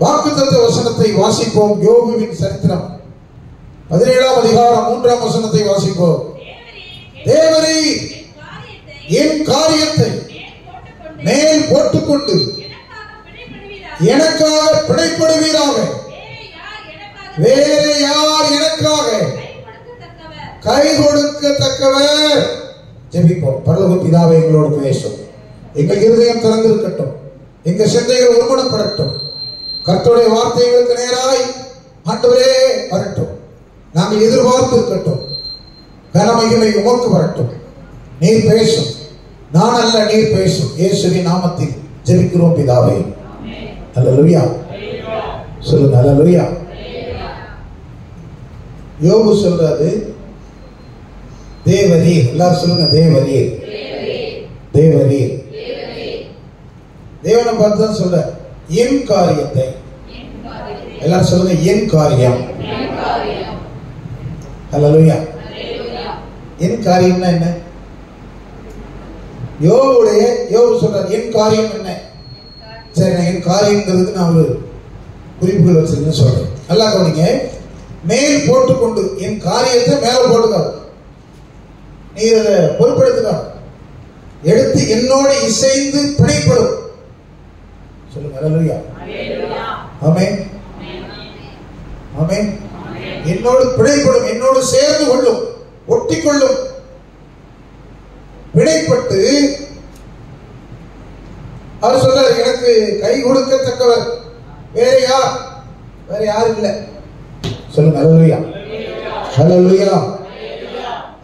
வாக்குத்தத்த வசனத்தை வாசிப்போம். யோபுவின் சரித்திரம் 17ஆம் அதிகாரம் 3ஆம் வசனத்தை வாசிப்போம். தேவரே என் காரியத்தை மேல் போட்டுக்கொண்டு எனக்காக பிழைப்படுவீராக. வேறு யார் எனக்காக கை கொடுக்கத்தக்கவர்? ஜெபிப்போம். பரலோக பிதாவே, எங்களோடு பேசும். எங்கள் இருதயம் திறந்திருக்கட்டும், எங்கள் சிந்தைகள் ஒருமனப்படட்டும். கர்த்தருடைய வார்த்தைகளுக்கு நேராய் ஆண்டவரே வரட்டும். நாங்கள் எதிர்பார்த்து இருக்கட்டும். கனமகிமை உமக்கு வரட்டும். நீர் பேசும், நான் அல்ல, நீர் பேசும். இயேசுவின் நாமத்தில் ஜெபிக்கிறோம் பிதாவே. அல்லேலூயா. சொல்லுங்க அல்லேலூயா. யோபு சொல்றாரு, தேவரீர். எல்லாரும் சொல்லுங்க தேவரீர். தேவரீர். தேவனை பார்த்து தான் சொல்ற, என் காரியத்தை. எல்லாரும் சொல்லுங்க என் காரியம். அல்லேலூயா. என் காரியம்னா என்ன? யோபு சொல்றாரு என் காரியம் என்ன? சரி, நான் என் காரியங்கிறதுக்கு நான் ஒரு குறிப்புகள் வச்சிருக்கேன்னு சொல்றேன். நல்லா கவனிங்க. மேல் போட்டுக்கொண்டு, என் காரியத்தை மேல போட்டுக்காது, நீர் அதை பொறுப்படுத்துக்காது, எடுத்து என்னோடு இசைந்து பிணைப்படும். சொல்லுங்க அல்லேலூயா. ஆமென். ஆமென். என்னோடு பிணைப்படும், என்னோடு சேர்ந்து கொள்ளும், ஒட்டிக்கொள்ளும். பிணைப்பட்டு அவர் சொல்றாரு, எனக்கு கை கொடுக்கத்தக்கவர் வேற யார்? வேற யாரும் இல்லை. சொல்லுங்க அல்லேலூயா. அல்லேலூயா.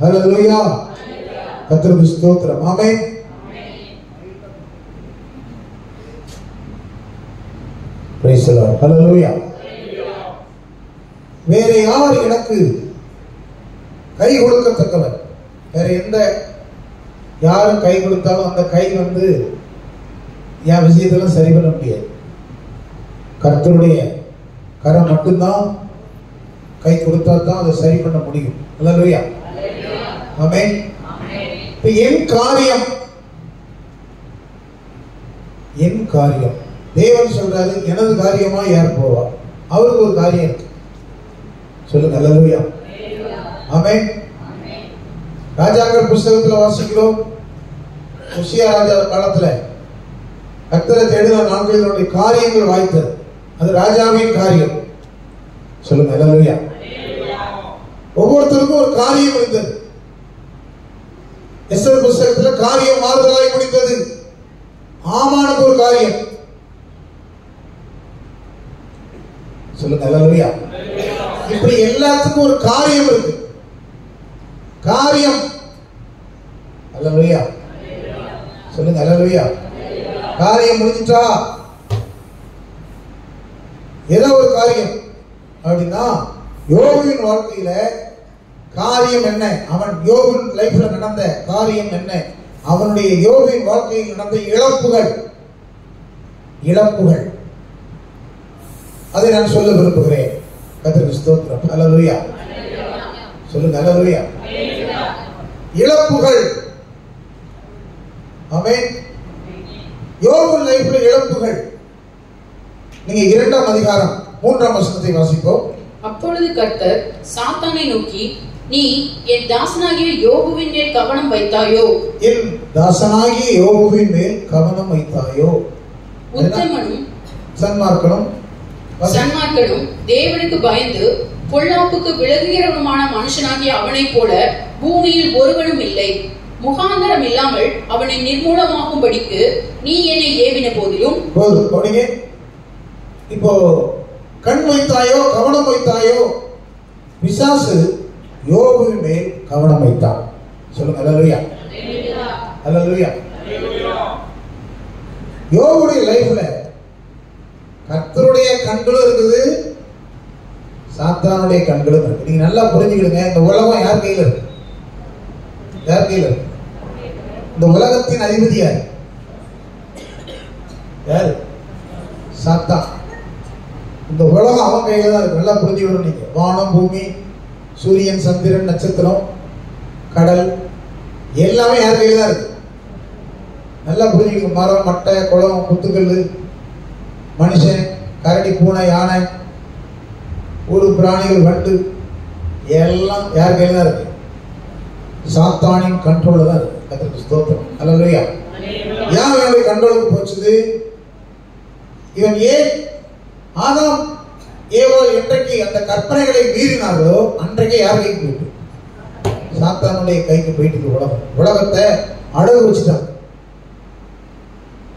அல்லேலூயா. கர்த்தருக்கு ஸ்தோத்திரம். ஆமென். Praise the lord. அல்லேலூயா. வேற யார் எனக்கு கை கொடுக்கத்தக்கவர்? வேற எந்த யாரும் கை கொடுத்தாலும் அந்த கை என் விஷயத்தெல்லாம் சரி பண்ண முடியாது. கர்த்தருடைய கரம் மட்டும்தான் கை கொடுத்தா தான் அதை சரி பண்ண முடியும். அல்லேலூயா. ஆமென். இப்ப என் காரியம், என் காரியம். தேவன் சொல்றாரு, எனது காரியமா யார் போவா? அவருக்கு ஒரு காரியம் இருக்கு. சொல்லுங்க அல்லேலூயா. ஆமென். ராஜாக்கள் புஸ்தகத்துல வாசிக்கிறோம், உசியா ராஜா காலத்துல கர்த்தரை தேடின நாட்களில் காரியங்கள் வாய்த்தது. அது ராஜாவின் காரியம். சொல்லுங்க அல்லேலூயா. ஒவ்வொருத்தருக்கும் ஒரு காரியம் இருந்தது. எஸ்தர் புஸ்தகத்துல காரியம் மாறுதலாய் முடிந்தது. ஆமானுக்கு ஒரு காரியம். சொல்லுங்க அல்லேலூயா. இப்படி எல்லாத்துக்கும் ஒரு காரியம் இருக்கு. காரியம். அல்லேலூயா. சொல்லுங்க அல்லேலூயா. காரியம் முடிஞ்சிட்டா ஏதோ ஒரு காரியம் அப்படின்னா, யோபுவின் வாழ்க்கையில காரியம் என்ன? அவன் யோபுவின் லைஃப்ல நடந்த காரியம் என்ன? அவனுடைய யோபுவின் வாழ்க்கையில் நடந்த இழப்புகள். இழப்புகள் அதை நான் சொல்ல விரும்புகிறேன். கர்த்தருக்கு ஸ்தோத்திரம். அல்லேலூயா. சொல்லுங்க அல்லேலூயா. இழப்புகள். ஆமென். யோபு லைஃப்ல இழப்புகள். நீங்க 2ஆம் அதிகாரம் 3ஆம் வசனத்தை வாசிப்போம். அப்பொழுது கர்த்தர் சாத்தானை நோக்கி, நீ என் தாசனாகிய யோபுவின் மேல் கவனம் வைத்தாயோ? என் தாசனாகிய யோபுவின் மேல் கவனம் வைத்தாயோ? உத்தமனும் சன்மார்க்கனும் தேவனுக்கு பயந்து பொல்லாப்புக்கு விலகுகிறவனுமான மனுஷனாகிய அவனைப் போல பூமியில் ஒருவனும் இல்லை. முகாந்தரம் இல்லாமல் அவனை நிர்மூலமாகும்படிக்கு நீ என்னை ஏவின போதிலும். இப்போ கண் வைத்தாயோ, கவனம் வைத்தாயோ? பிசாசு யோபுவின் மேல் கவனம் வைத்தான். சொல்லுங்க அல்லேலூயா. அல்லேலூயா. யோபுடைய லைஃப்ல கர்த்தருடைய கண்களும் இருக்குது, சாத்தானுடைய கண்களும் இருக்கு. நீங்க நல்லா புரிஞ்சுக்கிடுங்க. இந்த உலகம் யார் கையில இருக்கு? யார் கையில இருக்கு? இந்த உலகத்தின் அதிபதி யார்? யாரு? சாத்தான். இந்த உலகம் அவன் கையில தான் இருக்கு. நல்லா புரிஞ்சுக்கணும். நீங்க வானம், பூமி, சூரியன், சந்திரன், நட்சத்திரம், கடல் எல்லாமே யார் கையில தான் இருக்கு. நல்லா புரிஞ்சுக்கணும். மரம், மட்டை, குளம், குத்துக்கல், மனுஷன், கரை கரடி, பூனை, யானை, ஊரு பிராணிகள், வண்டு எல்லாம் யார் கையில தான் இருக்கு? சாத்தானின் கண்ட்ரோல்ல தான் இருக்கு. கர்த்தருக்கு ஸ்தோத்திரம். அல்லேலூயா. ஏன் இவனுடைய கண்ட்ரோலுக்கு போச்சுது? இவன் ஏன் ஆதாம் ஏவாள் என்றைக்கு அந்த கற்பனைகளை மீறினார்களோ அன்றைக்கே யார் கைக்கு போயிட்டு? சாத்தானுடைய கைக்கு போயிட்டு. உலகத்தை அடகு வச்சுட்டாங்க,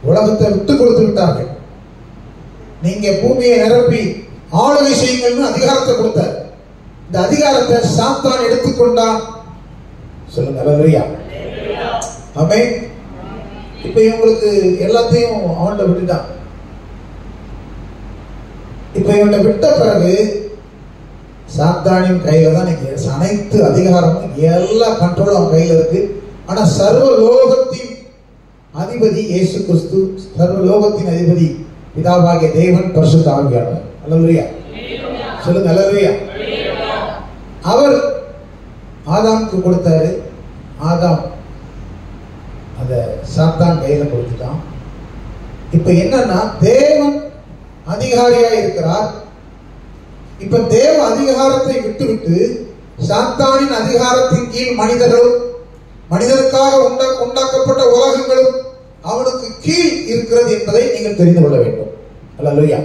உலகத்தை விட்டு கொடுத்து விட்டார்கள். நீங்க பூமியை நிரப்பி ஆளுகை செய்யுங்கள்னு அதிகாரத்தை கொடுத்தார். இந்த அதிகாரத்தை சாத்தான் எடுத்துக்கொண்டான். சொல்லுங்க அல்லேலூயா. ஆமென். இப்ப இவங்களுக்கு எல்லாத்தையும் அவன்கிட்ட விட்டுட்டான். இப்ப இவன்கிட்ட விட்ட பிறகு சாத்தானின் கையில தான் அனைத்து அதிகாரமும் எல்லா கண்ட்ரோலும் அவன் கையில இருக்கு. ஆனா சர்வ லோகத்தின் அதிபதி இயேசு கிறிஸ்து, சர்வ லோகத்தின் அதிபதி பிதாவாகிய தேவன், பரிசுத்த ஆவியானவர். அல்லேலூயா. சொல்லுங்க அல்லேலூயா. அவர் ஆதாமுக்கு கொடுத்தாரு. ஆதாம் அத சாத்தான் கையில கொடுத்துட்டான். இப்ப என்னன்னா தேவன் அதிகாரியா இருக்கிறார். இப்ப தேவ அதிகாரத்தை விட்டுவிட்டு சாத்தானின் அதிகாரத்தின் கீழ் மனிதனுக்காக உண்டாக்கப்பட்ட உலகங்களும் அவனுக்கு கீழ் இருக்கிறது என்பதை நீங்கள் தெரிந்து கொள்ள வேண்டும். அல்லேலூயா.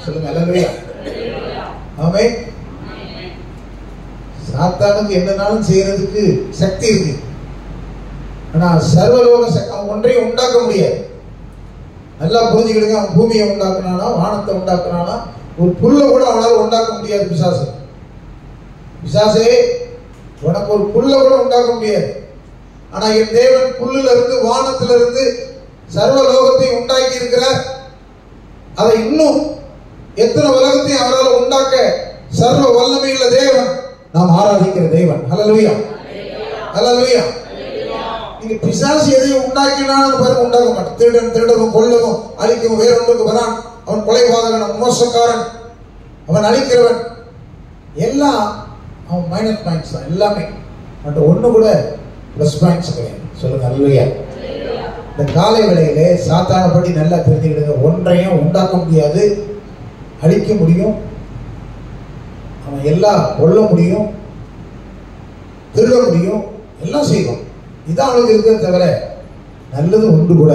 சொல்லுங்க அல்லேலூயா. ஆமென். சாத்தானுக்கு என்னன்னாலும் செய்யறதுக்கு சக்தி இருக்கு. ஆனா சர்வலோக அவன் ஒன்றையும் உண்டாக்க முடியாது. நல்லா புரிஞ்சுக்கிடுங்க. அவன் பூமியை உண்டாக்குனானா, வானத்தை உண்டாக்குனானா, ஒரு புல்ல கூட அவனால உண்டாக்க முடியாது. பிசாசே உனக்கு ஒரு புல்ல கூட உண்டாக்க முடியாது. ஆனா என் தேவன் புல்லுல இருந்து, வானத்துல இருந்து சர்வலோகத்தை உண்டாக்கி இருக்கிறார். அதை இன்னும் எத்தனை உலகத்தையும் அவரால் உண்டாக்க சர்வ வல்லமையுள்ள தேவன், நாம் ஆராதிக்கிற தேவன். அல்லேலூயா. அல்லேலூயா. நீங்க பிசாசு எதையும் உண்டாக்கினாலும் பாருங்க, உண்டாக்க மாட்டான். திருடவும் கொல்லவும் அழிக்கவும் வேற ஒன்றுக்கு வரான். அவன் கொலைபாதகன், மோசக்காரன், அவன் அழிக்கிறவன். எல்லாம் அவன் மைனஸ் பாயிண்ட்ஸ் தான் எல்லாமே. மற்ற ஒண்ணு கூட பிளஸ் பாயிண்ட்ஸ் கிடையாது. சொல்லுங்க அல்லேலூயா. இந்த காலை வேளையிலே சாத்தான படி நல்லா தெரிஞ்சுக்கிடுங்க. ஒன்றையும் உண்டாக்க முடியாது, அழிக்க முடியும். அவன் எல்லாம் கொல்ல முடியும், திருட முடியும், எல்லாம் செய்வான். இதான் அவனுக்கு இருக்கிறது தவிர நல்லது ஒன்று கூட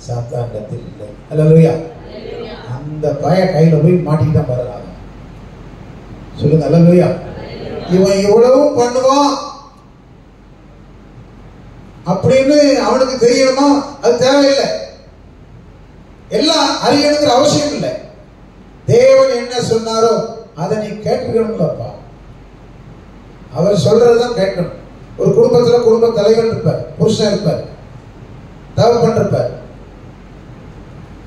சாத்தாண்டத்தில் இல்லை. அல்லேலூயா. அந்த பய கையில போய் மாட்டிக்கிட்டான் பாருங்க. சொல்லுங்க அல்லேலூயா. இவன் இவ்வளவும் பண்ணுவான் அப்படின்னு அவனுக்கு தெரியணுமா? அது தேவையில்லை. எல்லாம் அறியணுங்கிற அவசியம் இல்லை. தேவன் என்ன சொன்னாரோ அதை நீ கேட்கணும்லப்பா. அவர் சொல்றதுதான் கேட்கணும். ஒரு குடும்பத்துல குடும்ப தலைவர் இருப்பார், புருஷன் இருப்பார், தகப்பன் இருப்பார்.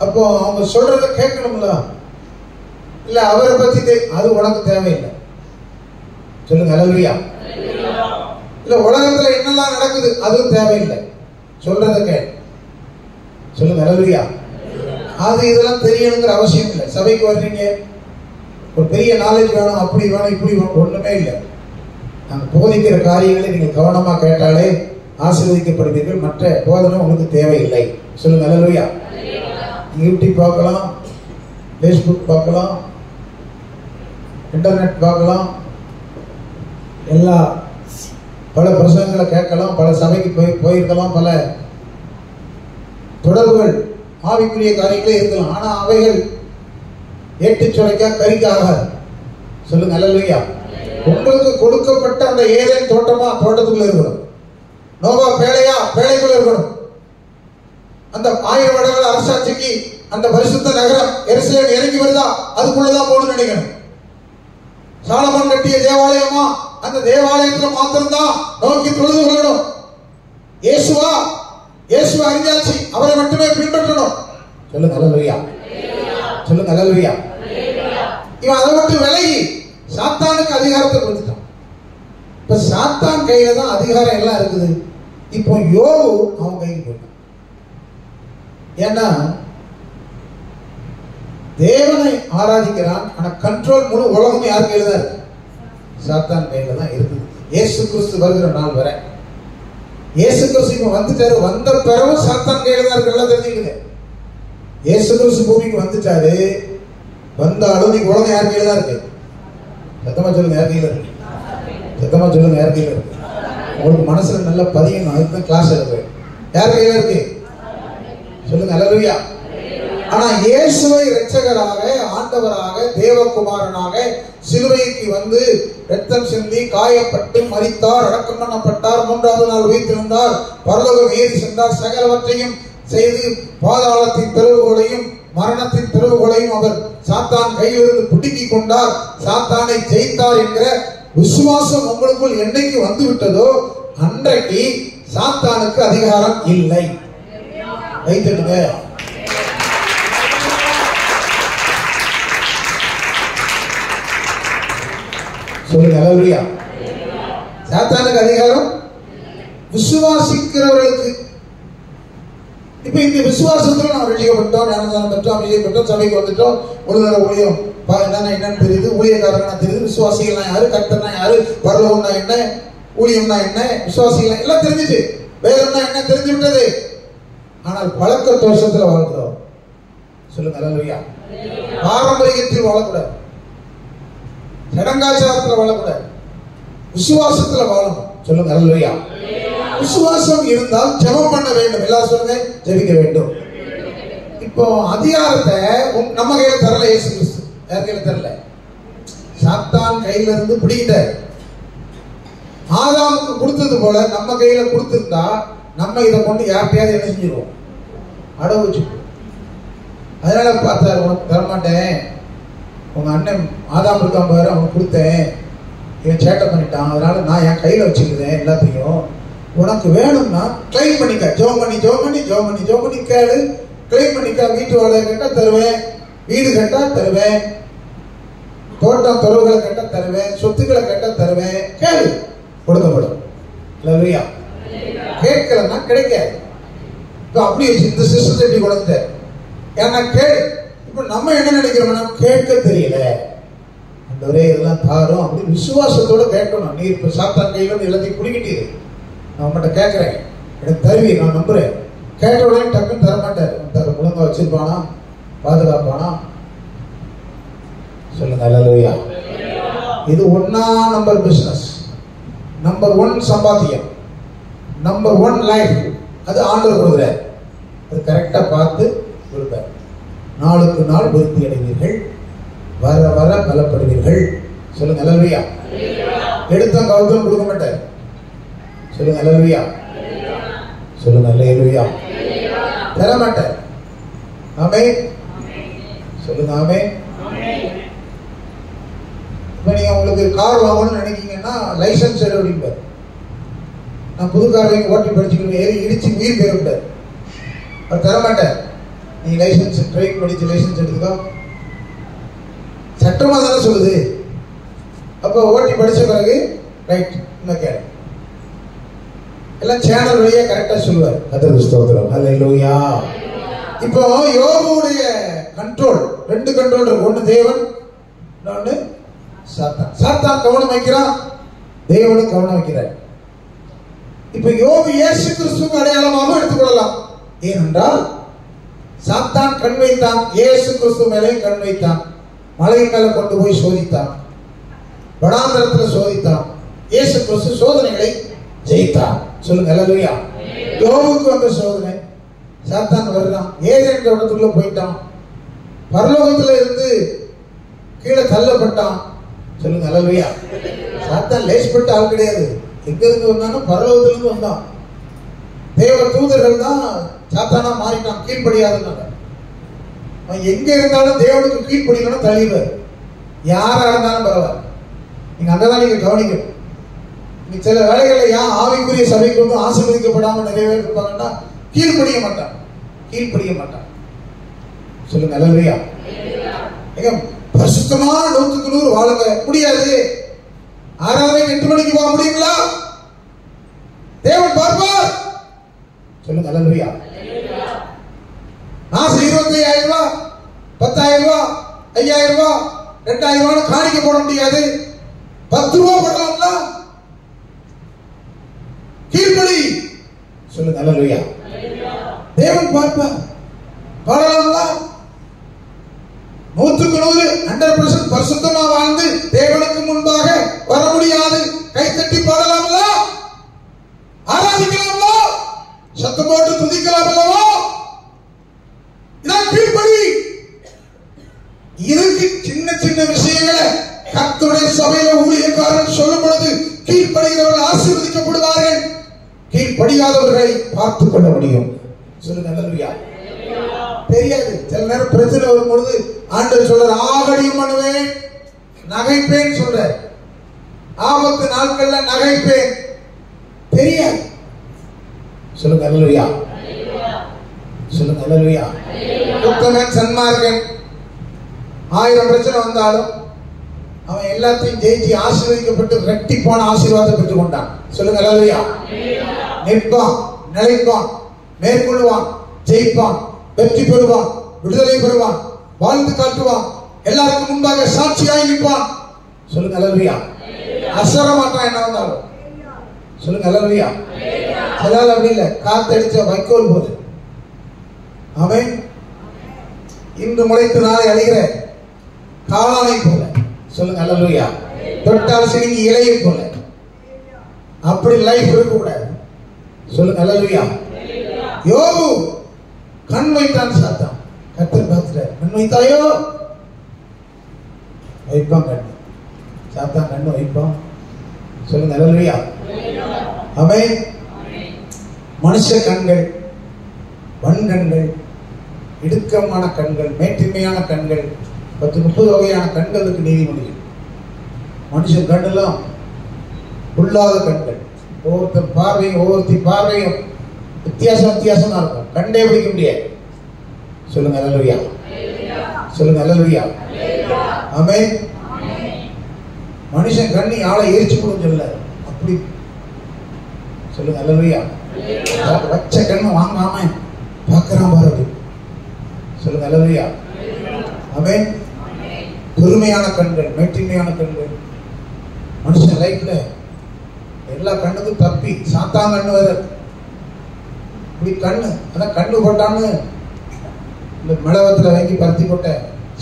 அப்போ அவங்க சொல்றத கேட்கணும்ல. இல்ல அவரை பத்தி அது உனக்கு தேவையில்லை. சொல்லுங்க அல்லேலூயா. இல்ல உலகத்துல என்னெல்லாம் நடக்குது அதுவும் தேவையில்லை. சொல்றத கேள். சொல்லுங்க அல்லேலூயா. அது இதெல்லாம் தெரியணுங்கிற அவசியம் இல்லை. சபைக்கு வர்றீங்க, ஒரு பெரிய நாலேஜ் வேணும், அப்படி வேணும், இப்படி வேணும், ஒண்ணுமே இல்லை. நாங்கள் போதிக்கிற காரியங்களை நீங்கள் கவனமா கேட்டாலே ஆசீர்வதிக்கப்படுவீர்கள். மற்ற போதனை உங்களுக்கு தேவையில்லை. சொல்லுங்க அல்லேலூயா. யூடியூப் பார்க்கலாம், ஃபேஸ்புக் பார்க்கலாம், இன்டர்நெட் பார்க்கலாம், எல்லா பல பிரசங்களை கேட்கலாம், பல சபைக்கு போயிருக்கலாம், பல தொடர்புகள் ஆவிக்குரிய காரியங்களே இருக்கலாம். ஆனா அவைகள் ஏட்டு சுரைக்கா கறிக்கு ஆகாது. சொல்லுங்க அல்லேலூயா. உங்களுக்கு கொடுக்கப்பட்ட அந்த ஏதேன் தோட்டமா தோட்டத்துக்குள்ள இருக்கணும். நோவா பேழையா பேழைக்குள்ள இருக்கணும். அந்த 1000 வருடங்கள் அரசாட்சிக்கு அந்த பரிசுத்த நகரம் எருசலேம் இறங்கி வருதா, அதுக்குள்ளதான் போகணும்னு நினைக்கணும். சாலமன் கட்டிய தேவாலயமா, அந்த தேவாலயத்துல மாத்திரம்தான் நோக்கி தொழுது கொள்ளணும். இயேசுவா அறிஞ்சாச்சு, அவரை மட்டுமே பின்பற்றணும். சொல்லுங்க அல்லேலூயா. சொல்லுங்க அல்லேலூயா. இவன் அதை மட்டும் விலகி சாத்தானுக்கு அதிகாரத்தை கொடுத்துட்டான். இப்ப சாத்தான் கையில தான் அதிகாரம் எல்லாம் இருக்குது. இப்போ யோபு அவன் கைக்கு போயிட்டான். ஏன்னா தேவனை ஆராதிக்கிறான், ஆனா கண்ட்ரோல் முழு உலகம் யார் கையில தான் இருக்கு? சாத்தான் கையில தான் இருக்குது. இயேசு கிறிஸ்து வருகிற நாள் வரை. இயேசு கிறிஸ்து இப்ப வந்துட்டாரு, வந்த பிறகு சாத்தான் கையில தான் இருக்கு. எல்லாம் தெரிஞ்சுக்கிது. இயேசு கிறிஸ்து பூமிக்கு வந்துட்டாரு, வந்தாலும் நீ குழந்தை யார் கையில தான் இருக்கு? சத்தமா சொல்லுங்க, யார் கையில இருக்கு? சத்தமா சொல்லுங்க, யார் கையில இருக்கு? உங்களுக்கு மனசுல நல்ல பதியணும், அதுதான் கிளாஸ் எடுக்கிறேன். யார் கையில இருக்கு? சொல்லுங்க அல்லேலூயா. ஆனா இயேசுவை இரட்சகராக, ஆண்டவராக, தேவகுமாரனாக சிலுவைக்கு வந்து ரத்தம் சிந்தி காயப்பட்டு மரித்தார், அடக்கம் பண்ணப்பட்டார், 3வது நாள் உயிர்த்தெழுந்தார், பரலோகம் ஏறி சென்றார், சகலவற்றையும் செய்து பாதாளத்தின் தெருவுகளையும் மரணத்தின் தெருவுகளையும் அவர் சாத்தான் கையிலிருந்து பிடுங்கிக் கொண்டார், சாத்தானை ஜெயித்தார் என்கிற விசுவாசம் உங்களுக்குள் என்னைக்கு வந்து விட்டதோ அன்றைக்கு சாத்தானுக்கு அதிகாரம் இல்லை. வைத்துடுங்க. சொல்லுங்க அல்லேலூயா. சாத்தானுக்கு அதிகாரம் விசுவாசிக்கிறவர்களுக்கு. இப்ப இந்த விசுவாசத்துல நாம் ரட்சிக்கப்பட்டோம், ஞானஸ்நானம் பெற்றோம், அபிஷேகம் பெற்றோம், சபைக்கு வந்துட்டோம், முழுநேர ஊழியம் என்னன்னு தெரியுது, ஊழியக்காரனா தெரியுது, விசுவாசிகள்னா யாரு, கர்த்தர்னா யாரு, பரலோகம்னா என்ன, ஊழியம்னா என்ன, விசுவாசிகள் எல்லாம் தெரிஞ்சுட்டு, வேதம்னா என்ன தெரிஞ்சு விட்டது. ஆனால் பழக்க தோஷத்துல வாழ்கிறோம். சொல்லுங்க அல்லேலூயா. பாரம்பரியத்தில் வாழக்கூடாது, சடங்காச்சாரத்துல வாழக்கூடாது, விசுவாசத்துல வாழணும். சொல்லுங்க அல்லேலூயா. விசுவாசம் இருந்தால் ஜெபம் பண்ண வேண்டும். எல்லாரும் சொல்லுங்க, ஜெபிக்க வேண்டும். இப்போ அதிகாரத்தை நம்ம கையில தரல இயேசு கிறிஸ்து. யார் கையில தரல? சாத்தான் கையில இருந்து பிடிக்கிட்டார். ஆதாமுக்கு கொடுத்தது போல நம்ம கையில கொடுத்திருந்தா நம்ம இதை கொண்டு யார்கிட்டயாவது என்ன செஞ்சிருவோம்? அடவு வச்சு. அதனால பார்த்தாரு, உனக்கு தரமாட்டேன், உங்க அண்ணன் ஆதாம் இருக்கான் பாரு, அவனுக்கு கொடுத்தேன், இவன் சேட்டை பண்ணிட்டான், அதனால நான் என் கையில வச்சுக்கிறேன் எல்லாத்தையும், உனக்கு வேணும்னா கிளைம் பண்ணிக்க, ஜெபம் பண்ணி கேளு, கிளைம் பண்ணிக்க, வீட்டு வாடகை கேட்டா தருவேன், வீடு கேட்டா தருவேன், தோட்டம் துறவுகளை கேட்டா தருவேன், சொத்துக்களை கேட்டா தருவேன், கேளு, கொடுக்கப்படும். அல்லேலூயா. கேட்கலன்னா கிடைக்காது. இப்போ அப்படி இந்த சிஸ்டத்தை எப்படி கொடுத்த? ஏன்னா இப்ப நம்ம என்ன நினைக்கிறோம்னா கேட்க தெரியல, ஆண்டவரே இதெல்லாம் தாரும் அப்படி விசுவாசத்தோட கேட்கணும். நீ இப்ப சாத்தான் கையில இருந்து எல்லாத்தையும் குடிக்கிட்டீரு, நான் உங்கள்கிட்ட கேட்கிறேன், எனக்கு தருவி, நான் நம்புறேன். கேட்ட உடனே டக்குன்னு தரமாட்டாரு, ஒழுங்கா வச்சிருப்பானா, பாதுகாப்பானா? சொல்லுங்க அல்லேலூயா. இது 1 நம்பர் பிசினஸ், நம்பர் 1 சம்பாத்தியம், நம்பர் 1 லைஃப். அது ஆண்டவர் கொடுக்குறார், அது கரெக்டா பார்த்து கொடுப்பார். நாளுக்கு நாள் விருத்தி அடைவீர்கள், வர வர பலப்படுவீர்கள். சொல்லுங்க அல்லேலூயா. எடுத்த கவுத்தம் கொடுக்க மாட்டார். சொல்லுங்க அல்லேலூயா. சொல்லுங்க அல்லேலூயா. தர மாட்டார். ஆமென். சொல்லுங்க ஆமென். இப்ப நீங்க உங்களுக்கு கார் வாங்கணும்னு நினைக்கீங்கன்னா லைசன்ஸ் எடு அப்படிம்பார். நான் புது கார் வாங்கி ஓட்டி படிச்சுக்கணும், ஏறி இடிச்சு உயிர் போயிடக்கூடாது. அவர் தரமாட்டார். நீ லைசன்ஸ் ட்ரைவிங் படிச்சு லைசன்ஸ் எடுத்துக்கோ, சட்டமா தானே சொல்லுது. அப்போ ஓட்டி படிச்ச பிறகு ரைட் இன்னும் கேளு, எல்லாம் சேனல் வழியா கரெக்டா சொல்லுவார். கர்த்தருக்கு ஸ்தோத்திரம். அல்லேலூயா. இப்போ யோபுடைய கண்ட்ரோல், 2 கண்ட்ரோல் இருக்கு. ஒன்னு தேவன், இன்னொன்னு சாத்தான். சாத்தான் கவனம் வைக்கிறான், தேவனும் கவனம் வைக்கிறார். இப்ப யோபு இயேசு கிறிஸ்துவுக்கு அடையாளமாக எடுத்துக்கொள்ளலாம். ஏனென்றால் சாத்தான் கண் வைத்தான், இயேசு கிறிஸ்து மேலே கண் வைத்தான், மலையின் மேல கொண்டு போய் சோதித்தான், வனாந்தரத்தில் சோதித்தான், இயேசு கிறிஸ்து சோதனைகளை ஜெயித்தான். சொல்லுங்க அல்லேலூயா. யோபுக்கு வந்த சோதனை, சாத்தான் வருகிறான், ஏதேன் தோட்டத்துக்குள்ள போயிட்டான், பரலோகத்துல இருந்து கீழே தள்ளப்பட்டான். சொல்லுங்க அல்லேலூயா. சாத்தான் லேசப்பட்ட ஆள் கிடையாது. எங்க இருந்து வந்தாலும் பரலோகத்துல இருந்து வந்தான். தேவ தூதர்கள் தான் சாத்தானா மாறிட்டான், கீழ்படியாதனால. எங்க இருந்தாலும் தேவனுக்கு கீழ்படிக்கணும், தள்ளிடுவார். யாரா இருந்தாலும் பரவாயில்ல. நீங்க அங்கதான் நீங்க கவனிக்கணும். நீங்க சில வேலைகளை ஏன் ஆவிக்குரிய சபைக்கு வந்து ஆசீர்வதிக்கப்படாம நிறைய பேர் இருப்பாங்கன்னா கீழ்படிய மாட்டான், கீழ்படிய மாட்டான். சொல்லுங்க அல்லேலூயா. பரிசுத்தமா 100க்கு 100 வாழுங்க முடியாது. 6 8 மணிக்கு போக முடியுங்களா? தேவன் பார்ப்பார். சொல்லுங்க அல்லேலூயா. மாசம் 25,000 ரூபாய், 10,000 ரூபாய், 5,000 ரூபாய், 2,000 ரூபாய் காணிக்க போட முடியாது. 10 ரூபாய் போடலாம்ல, கீழ்படி. சொல்லுங்க அல்லேலூயா. தேவன் பார்ப்பார். பாடலாம்ல, 100க்கு 100% பரிசுத்தமா வாழ்ந்து தேவனுக்கு முன்பாக வர முடியாது. கைத்தட்டி பாடலாமல்ல, ஆராதிக்கலாமல்ல, சத்தம் போட்டு துதிக்கலாமல்லவா? இதான் கீழ்ப்படி. இதுக்கு சின்ன சின்ன விஷயங்களை கர்த்தருடைய சபையில ஊழியக்காரன் சொல்லும் பொழுது கீழ்ப்படுகிறவர்கள் ஆசீர்வதிக்கப்படுவார்கள், கீழ்ப்படியாதவர்களை பார்த்துக் கொள்ள முடியும். சொல்லுங்க அல்லேலூயா. தெரியாது, சில நேரம் பிரச்சனை வரும்பொழுது ஆண்டவர் சொல்ற ஆகடியும் பண்ணுவேன், நகைப்பேன் சொல்ற, ஆபத்து நாட்கள்ல நகைப்பேன், தெரியாது. சொல்லுங்க அல்லேலூயா. சொல்லுங்க அல்லேலூயா. உத்தமன் சன்மார்க்கன் 1000 பிரச்சனை வந்தாலும் அவன் எல்லாத்தையும் ஜெயிச்சு ஆசீர்வதிக்கப்பட்டு ரெட்டிப்பான ஆசீர்வாதம் பெற்றுக் கொண்டான். சொல்லுங்க அல்லேலூயா. நிற்பான், நிலைப்பான், மேற்கொள்வான், ஜெயிப்பான், வெற்றி பெறுவான், விடுதலை பெறுவான், வாழ்ந்து காட்டுவான், எல்லாருக்கும் முன்பாக சாட்சியாய் நிற்பான். சொல்லுங்க அல்லேலூயா. அசர மாட்டான் என்ன வந்தாலும். சொல்லுங்க அல்லேலூயா. சிலர் அப்படி இல்லை, காத்தடிச்ச வைக்கோல் போது. ஆமென். இன்று முளைத்து நாளை அழிகிற காளானை போல. சொல்லுங்க அல்லேலூயா. தொட்டால் சிறுங்கி இலையை போல. அப்படி லைஃப் இருக்க கூடாது. சொல்லுங்க அல்லேலூயா. யோபு கண் வைத்தான் சாத்தான். கர்த்தர் பார்த்துட்டார். கண் வைத்தாயோ? வைப்பான் கண். சாத்தான் கண்ணு வைப்பான். சொல்லுங்க அல்லேலூயா. ஆமென். மனுஷ கண்கள், வன்கண்கள், இடுக்கமான கண்கள், மேட்டிமையான கண்கள், 10-30 வகையான கண்களுக்கு நீதிமொழிகள். மனுஷன் கண்ணெல்லாம் உள்ளாத கண்கள். ஒவ்வொருத்தர் பார்வையும் ஒவ்வொருத்தி பார்வையும் வித்தியாசமா இருக்கும். கண்டே பிடிக்க முடியாது. சொல்லுங்க அல்லேலூயா. சொல்லுங்க அல்லேலூயா. ஆமென். மனுஷன் கண்ணி ஆளை எரிச்சு போடும் சொல்ல அப்படி. சொல்லுங்க அல்லேலூயா. வச்ச கண்ணு வாங்காம பார்க்கறான் பாரு. சொல்லுங்க அல்லேலூயா. ஆமென். பொறுமையான கண்கள், மேட்டிமையான கண்கள். மனுஷன் லைஃப்ல எல்லா கண்ணுக்கும் தப்பி சாத்தான் கண்ணு வர இப்படி கண்ணு. அதான் கண்ணு போட்டான்னு இந்த மிளவத்துல வாங்கி பருத்தி போட்ட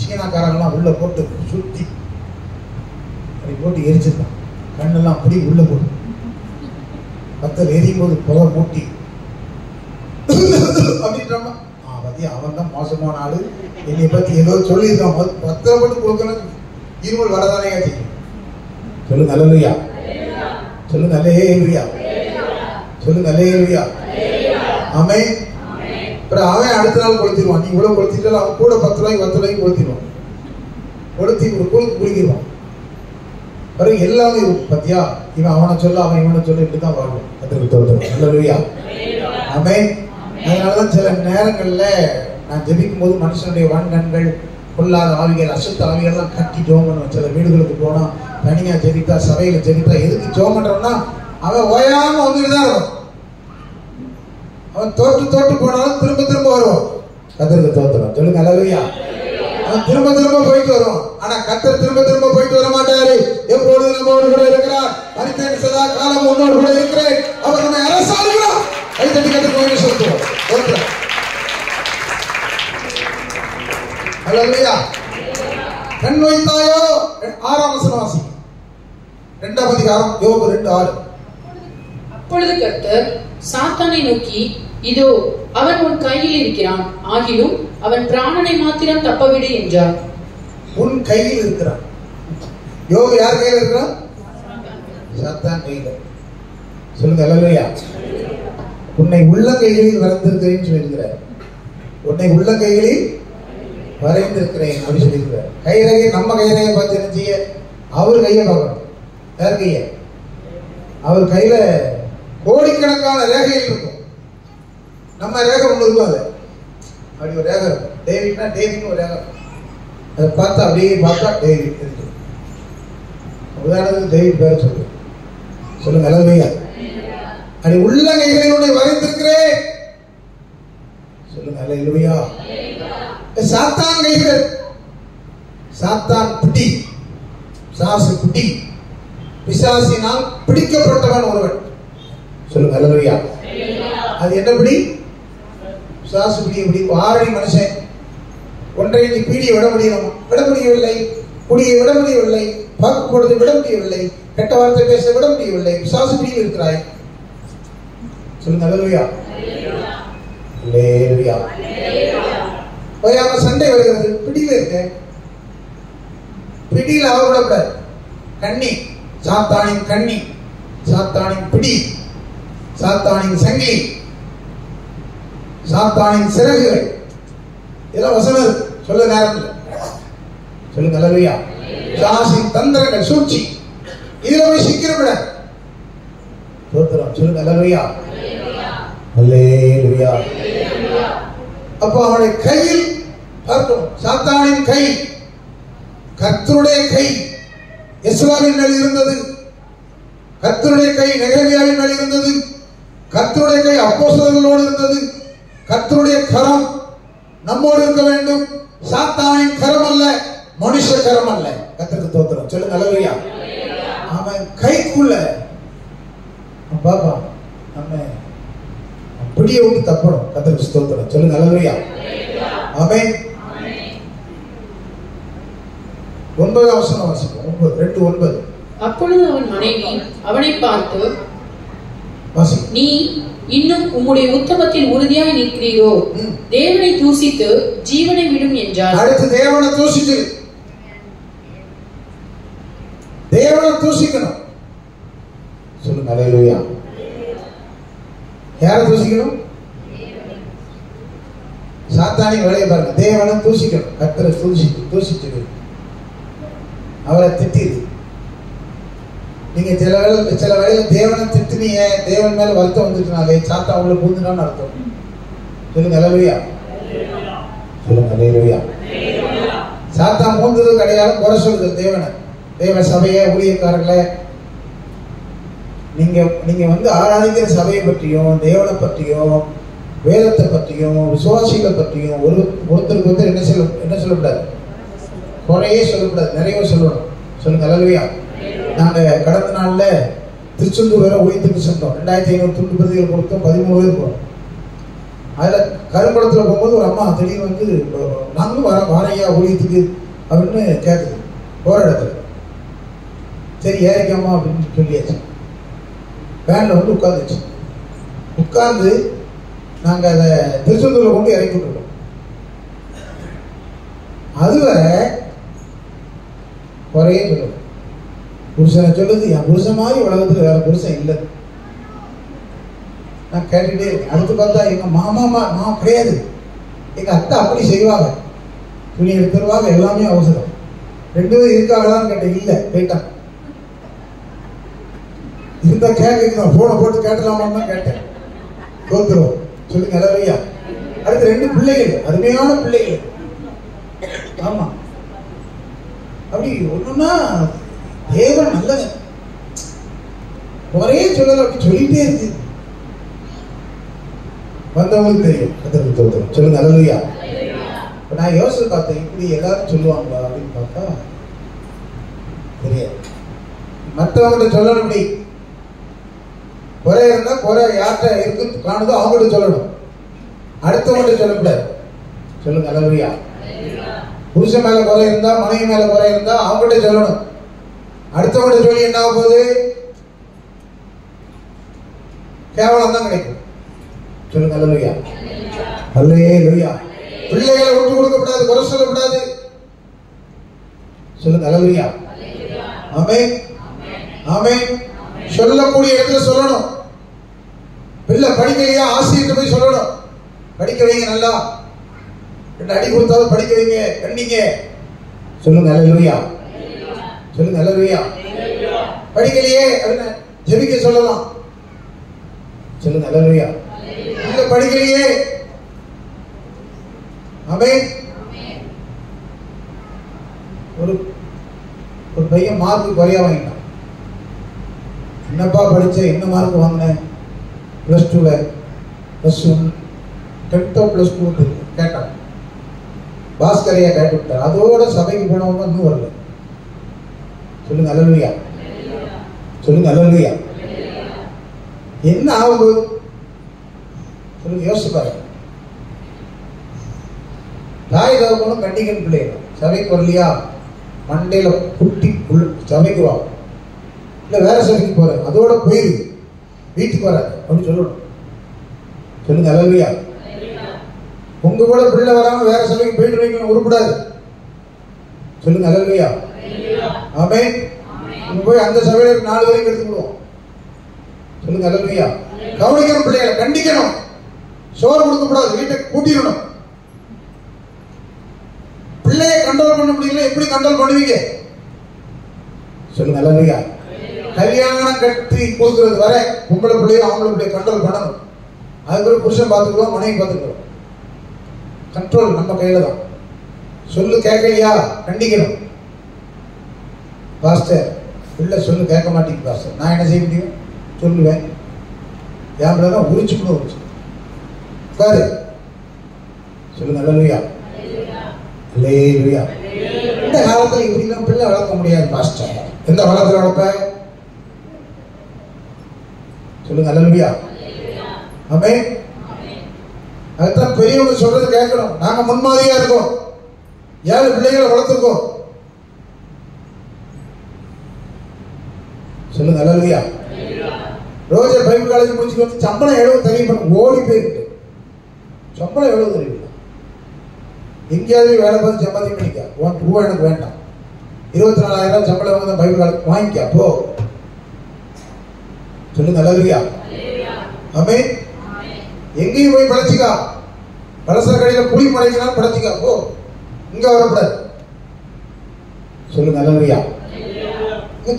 சீனாக்காரங்களாம் உள்ள போட்டு சுத்தி அப்படி போட்டு எரிச்சிருக்கான். கண்ணெல்லாம் அப்படி உள்ள போட்டு பத்தல் எரியும் போது புகை மூட்டி அப்படின்றாமா. அவன் தான் மோசமான ஆளு, என்னை பத்தி ஏதோ சொல்லியிருக்கான், 10 போட்டு கொடுக்கணும், இருமல் வரதானே செய்யும். சொல்லுங்க அல்லேலூயா. சொல்லுங்க அல்லேலூயா. சொல்லுங்க அல்லேலூயா. ஆமென். அவன் அடுத்த நாள் கொளுத்திடுவான். நீ இவ்வளவு கொளுத்திட்டாலும் அவன் கூட 10 ரூபாய்க்கு கொளுத்திடுவான். கொளுத்தி ஒரு குழுக்கு குளிக்கிடுவான். பிறகு எல்லாமே பத்தியா, இவன் அவனை சொல்ல, அவன் இவனை சொல்ல, இப்படிதான் வாழும். அல்லேலூயா. ஆமென். அதனாலதான் சில நேரங்கள்ல நான் ஜெபிக்கும் போது மனுஷனுடைய வன்கண்கள், கொள்ளாத ஆவிகள், அசுத்த ஆவிகள் எல்லாம் கட்டி ஜெபம் பண்ணுவேன். சில வீடுகளுக்கு போனா தனியா ஜெபித்தா, சபையில ஜெபித்தா, எதுக்கு ஜெபம் பண்றோம்னா அவன் ஓயாம வந்துட்டு தான் இருக்கும். அவன் தோட்டு போனாலும் திரும்ப திரும்ப வருவான். கர்த்தருக்கு தோத்திரம். சொல்லுங்க அல்லேலூயா. அவன் திரும்ப திரும்ப போயிட்டு வருவான். ஆனா கர்த்தர் திரும்ப திரும்ப போயிட்டு வர மாட்டாரு. எப்பொழுது நம்மோடு கூட இருக்கிறார். மரித்தேன் சதா காலம் உன்னோடு கூட இருக்கிறேன். அவர் நம்மை அரசாளுகிறார். கை தட்டி கர்த்தருக்கு சொல்லுவோம். தோத்திரம். அல்லேலூயா. கண் வைத்தாயோ? 6ஆம் வசனம் வாசி. 2ஆம் அதிகாரம் யோபு 2:6. அப்பொழுது கர்த்தர் சாத்தானை நோக்கி, இதோ அவன் உன் கையில் இருக்கிறான், ஆகிலும் அவன் பிராணனை மாத்திரம் தப்பவிடு என்றார். உன் கையில் இருக்கிறான். யோபு யார் கையில் இருக்கிறான்? சாத்தான் கையில். சொல்லுங்க அல்லேலூயா. உன்னை உள்ளங்கைகளில் வரைந்திருக்கிறேன் சொல்லியிருக்கிறார். உன்னை உள்ளங்கைகளில் வரைந்திருக்கிறேன் அப்படி சொல்லியிருக்கிறார். கைரேகை நம்ம கைரேகை பார்த்து என்ன செய்ய? அவர் கையை பார்க்கணும். யார் கைய? அவர் கையில கோடிக்கணக்கான ரேகைகள் இருக்கும். நம்ம ரேகை ஒண்ணு இருக்கும். அது அப்படி ஒரு ரேகை இருக்கும். டேவிட்னா டேவிட்னு ஒரு ரேகை. அதை பார்த்தா அப்படியே பார்த்தா டேவிட் இருக்கு. உதாரணத்துக்கு டேவிட் பேர சொல்லு. சொல்லுங்க அல்லேலூயா. அப்படி உள்ளங்கைகளில் வரைந்திருக்கிறேன். சொல்லுங்க அல்லேலூயா. சாத்தான் கைகள். சாத்தான் பிடி, சாசு பிடி, பிசாசினால் பிடிக்கப்பட்டவன் ஒருவன். சொல்லுங்க அல்லேலூயா. அது என்ன பிடி? பிசாசு பிடி. இப்படி 6 அடி மனுஷன் ஒன்றை நீ பீடியை விட முடியவில்லை, குடியை விட முடியவில்லை, பார்க்கப்படுவதை விட முடியவில்லை, கெட்ட வார்த்தை பேச விட முடியவில்லை, பிசாசு பிடியில் இருக்கிறாய். சொல்லுங்க அல்லேலூயா. அல்லேலூயா. சண்டை வருகிறது, பிடியில இருக்க, பிடியில் அவர்விடக்கூடாது. கண்ணி, சாத்தானின் கண்ணி, சாத்தானின் பிடி, சாத்தானின் சங்கிலி, சாத்தானின் சிறகுகள், இதெல்லாம் வசனம் சொல்ல நேரம் இல்லை. சொல்லுங்க அல்லேலூயா. பிசாசின் தந்திரங்கள், சூழ்ச்சி, இதுல போய் சிக்கிரவிட சொல்லுங்க அல்லேலூயா. அல்லேலூயா. அப்ப அவனுடைய கையில் பார்க்கணும், சாத்தானின் கை, கர்த்தருடைய கை எஸ்ராவின் மேல் இருந்தது, கர்த்தருடைய கை நெகேமியாவின் மேல் இருந்தது, கர்த்தருடைய கை அப்போஸ்தலர்களோடு இருந்தது. கர்த்தருடைய கரம் நம்மோடு இருக்க வேண்டும். சாத்தானின் கரம் அல்ல, மனுஷ கரம் அல்ல. கர்த்தருக்கு ஸ்தோத்திரம். சொல்லுங்க அல்லேலூயா. அவன் கைக்குள்ள பாப்பா நம்ம அப்படியே விட்டு தப்பணும். கர்த்தருக்கு ஸ்தோத்திரம். சொல்லுங்க அல்லேலூயா. ஆமென். 9ஆம் வசனம் வாசிப்போம். 2:9. அப்பொழுது அவன் மனைவி அவனை பார்த்து, நீ இன்னும் உம்முடைய உத்தமத்தில் உறுதியாய் நிற்கிறீரோ, தேவனை தூசித்து ஜீவனை விடும் என்றார். அடுத்து தேவனை தூசித்து, தேவனை தூசிக்கணும். சொல்லுங்க அல்லேலூயா. யாரை தூசிக்கணும்? சாத்தானி வேலையை பாருங்க. தேவனை தூசிக்கணும். கர்த்தரை தூசிச்சு அவரை திட்டிது. நீங்க சில வேளையில தேவனை திட்டினீங்க, தேவன் மேல வருத்தம் வந்துட்டுனாலே சாத்தா அவங்களை பூந்துட்டான்னு அர்த்தம். சொல்லுங்க அல்லேலூயா. சொல்லுங்க அல்லேலூயா. சாத்தா பூந்தது கிடையாது, குறை சொல்லுது தேவனை, தேவ சபையை, ஊழியக்காரர்களை. நீங்க ஆராதிக்கிற சபையை பற்றியும், தேவனை பற்றியும், வேதத்தை பற்றியும், விசுவாசிகளை பற்றியும் ஒருத்தருக்கு ஒருத்தர் என்ன சொல்லக்கூடாது? குறையே சொல்லக்கூடாது, நிறைய சொல்லணும். சொல்லுங்க அல்லேலூயா. நாங்க கடந்த நாள்ல திருச்செந்தூர் வேற ஊழியத்துக்கு சென்றோம். 2500 துண்டு பிரதிகள் கொடுத்தோம். 13 பேர் போனோம். அதுல கரும்படத்துல போகும்போது ஒரு அம்மா திடீர்னு வந்து, நாங்களும் வாரையா ஊழியத்துக்கு அப்படின்னு கேட்குது போற இடத்துல. சரி ஏறிக்காமா அப்படின்னு சொல்லியாச்சு. வேன்ல வந்து உட்காந்துச்சு. உட்கார்ந்து நாங்க அதை திருச்செந்தூர்ல கொண்டு இறக்கி விட்டுட்டோம். அதுவரை குறையே சொல்லுது. புருஷனை சொல்லுது, என் புருஷன் மாதிரி உலகத்துல வேற புருஷன் இல்லை. நான் கேட்டுட்டே இருக்கேன். அடுத்து பார்த்தா எங்க மாமா கிடையாது, எங்க அத்தை அப்படி செய்வாங்க, துணி எடுத்துருவாங்க, எல்லாமே அவசரம். 2 பேரும் இருக்காங்களான்னு கேட்டேன். இல்லை, போயிட்டான். இருந்தா கேட்க போனை போட்டு கேட்டலாமான்னு தான் கேட்டேன். தோத்துருவோம். சொல்லுங்க அல்லேலூயா. அடுத்து 2 பிள்ளைகள், அருமையான பிள்ளைகள். ஆமா, அப்படி ஒண்ணுன்னா தேவன் நல்லது, ஒரே சொல்லல, அப்படி சொல்லிட்டே இருக்கு. வந்தவங்களுக்கு தெரியும். கர்த்தருக்கு ஸ்தோத்திரம். சொல்லுங்க அல்லேலூயா. நான் யோசிச்சு பார்த்தேன், இப்படி எல்லாரும் சொல்லுவாங்களா அப்படின்னு பார்த்தா தெரியாது. மற்றவங்கள்ட்ட சொல்லணும். இப்படி குறை இருந்தா குறை யார்கிட்ட இருக்கு காணுதோ அவங்கள்ட்ட சொல்லணும், அடுத்தவங்கள்ட்ட சொல்லக்கூடாது. சொல்லுங்க அல்லேலூயா. புருஷன் மேல குறை இருந்தா, மனைவி மேல குறை இருந்தா அவங்ககிட்ட சொல்லணும். அடுத்தவங்கள்ட்ட சொல்லி என்ன ஆக போகுது? கேவலம் தான் கிடைக்கும். சொல்லுங்க அல்லேலூயா. அல்லேலூயா. பிள்ளைகளை விட்டு கொடுக்கப்படாது, குறை சொல்லக்கூடாது. சொல்லுங்க அல்லேலூயா. ஆமென். ஆமென். சொல்லக்கூடிய இடத்துல சொல்லணும். பிள்ளை படிக்கலையா, ஆசிரியர்கிட்ட போய் சொல்லணும், படிக்க வைங்க, நல்லா 2 அடி கொடுத்தாலும் படிக்க வைங்க, கண்டிங்க. சொல்லுங்க அல்லேலூயா. சொல்லுங்க அல்லேலூயா. படிக்கலையே அப்படின்னு ஜெபிக்க சொல்லலாம். சொல்லுங்க அல்லேலூயா. இல்ல படிக்கலையே. ஆமென். ஒரு பையன் மார்க் குறையா வாங்கிட்டான். என்னப்பா படிச்ச, என்ன மார்க் வாங்கினேன்? +2ல +1 10th +2 கேட்டான். பாஸ்கரையா கேட்டு விட்டார். அதோட சபைக்கு போனவங்க இன்னும் வரல. சொல்லுங்க அல்லேலூயா. சொல்லுங்க அல்லேலூயா. என்ன ஆகும்? சொல்லுங்க, யோசிச்சு பாருங்க. தாய் தகப்பனும் கண்டிக்கணும் பிள்ளைகள். சபைக்கு வரலையா, மண்டையில குட்டி சபைக்கு வா, இல்லை வேற சபைக்கு போறேன் அதோட போயிரு, வீட்டுக்கு வர அப்படின்னு சொல்லணும். சொல்லுங்க அல்லேலூயா. உங்க கூட பிள்ளை வராம வேற சபைக்கு போயிட்டு வைக்கணும், உருப்படாது. சொல்லுங்க அல்லேலூயா. ஆமென். நம்ம போய் அந்த சபையில 4 வரைக்கும் எடுத்துக்கிடுவோம். சொல்லுங்க அல்லேலூயா. கவனிக்கணும், பிள்ளைகளை கண்டிக்கணும், சோறு கொடுக்கக்கூடாது, வீட்டை கூட்டிடணும். பிள்ளையை கண்ட்ரோல் பண்ண முடியல, எப்படி கண்ட்ரோல் பண்ணுவீங்க? சொல்லுங்க அல்லேலூயா. கல்யாணம் கட்டி கொடுக்கறது வரை பொம்பளை பிள்ளைய ஆம்பளை பிள்ளைய கண்ட்ரோல் பண்ணணும். அதுக்கு புருஷன் பார்த்துக்குவோம், மனைவி பார்த்துக்குவோம். கண்ட்ரோல் நம்ம கையில தான். சொல்லு கேட்கலையா, கண்டிக்கணும். பாஸ்டர் பிள்ளை சொல்லு கேட்க மாட்டேங்குது பாஸ்டர், நான் என்ன செய்ய முடியும்? சொல்லுவேன். என் பிள்ளை தான் உரிச்சுக்கணும் பாரு. சொல்லுங்க அல்லேலூயா. அல்லேலூயா. இந்த காலத்துல இப்படிலாம் பிள்ளை வளர்க்க முடியாது பாஸ்டர். எந்த காலத்துல வளர்ப்ப? சொல்லுங்க அல்லேலூயா. ஆமென். அதுதான் பெரியவங்க சொல்றது கேட்கணும். நாங்க முன்மாதிரியா இருக்கோம், 7 பிள்ளைகளை வளர்த்துருக்கோம். சொல்லுங்க அல்லேலூயா. ரோஜர் பைபிள் காலேஜ் முடிச்சுட்டு வந்து சம்பளம் எவ்வளவு தெரியும், ஓடி போயிருக்கு. சம்பளம் எவ்வளவு தெரியும்? எங்கேயாவது வேலை பார்த்து சம்பாதி பண்ணிக்க, ரூபா எனக்கு வேண்டாம். 24,000 சம்பளம் வந்து பைபிள் காலேஜ் வாங்கிக்க போ. சொல்லுங்க அல்லேலூயா. ஆமென். எங்கேயும் போய் படைச்சிக்கா, பலசர கடையில புளி படைக்கலாம் படைச்சிக்கா போ, இங்க வரக்கூடாது. சொல்லுங்க அல்லேலூயா.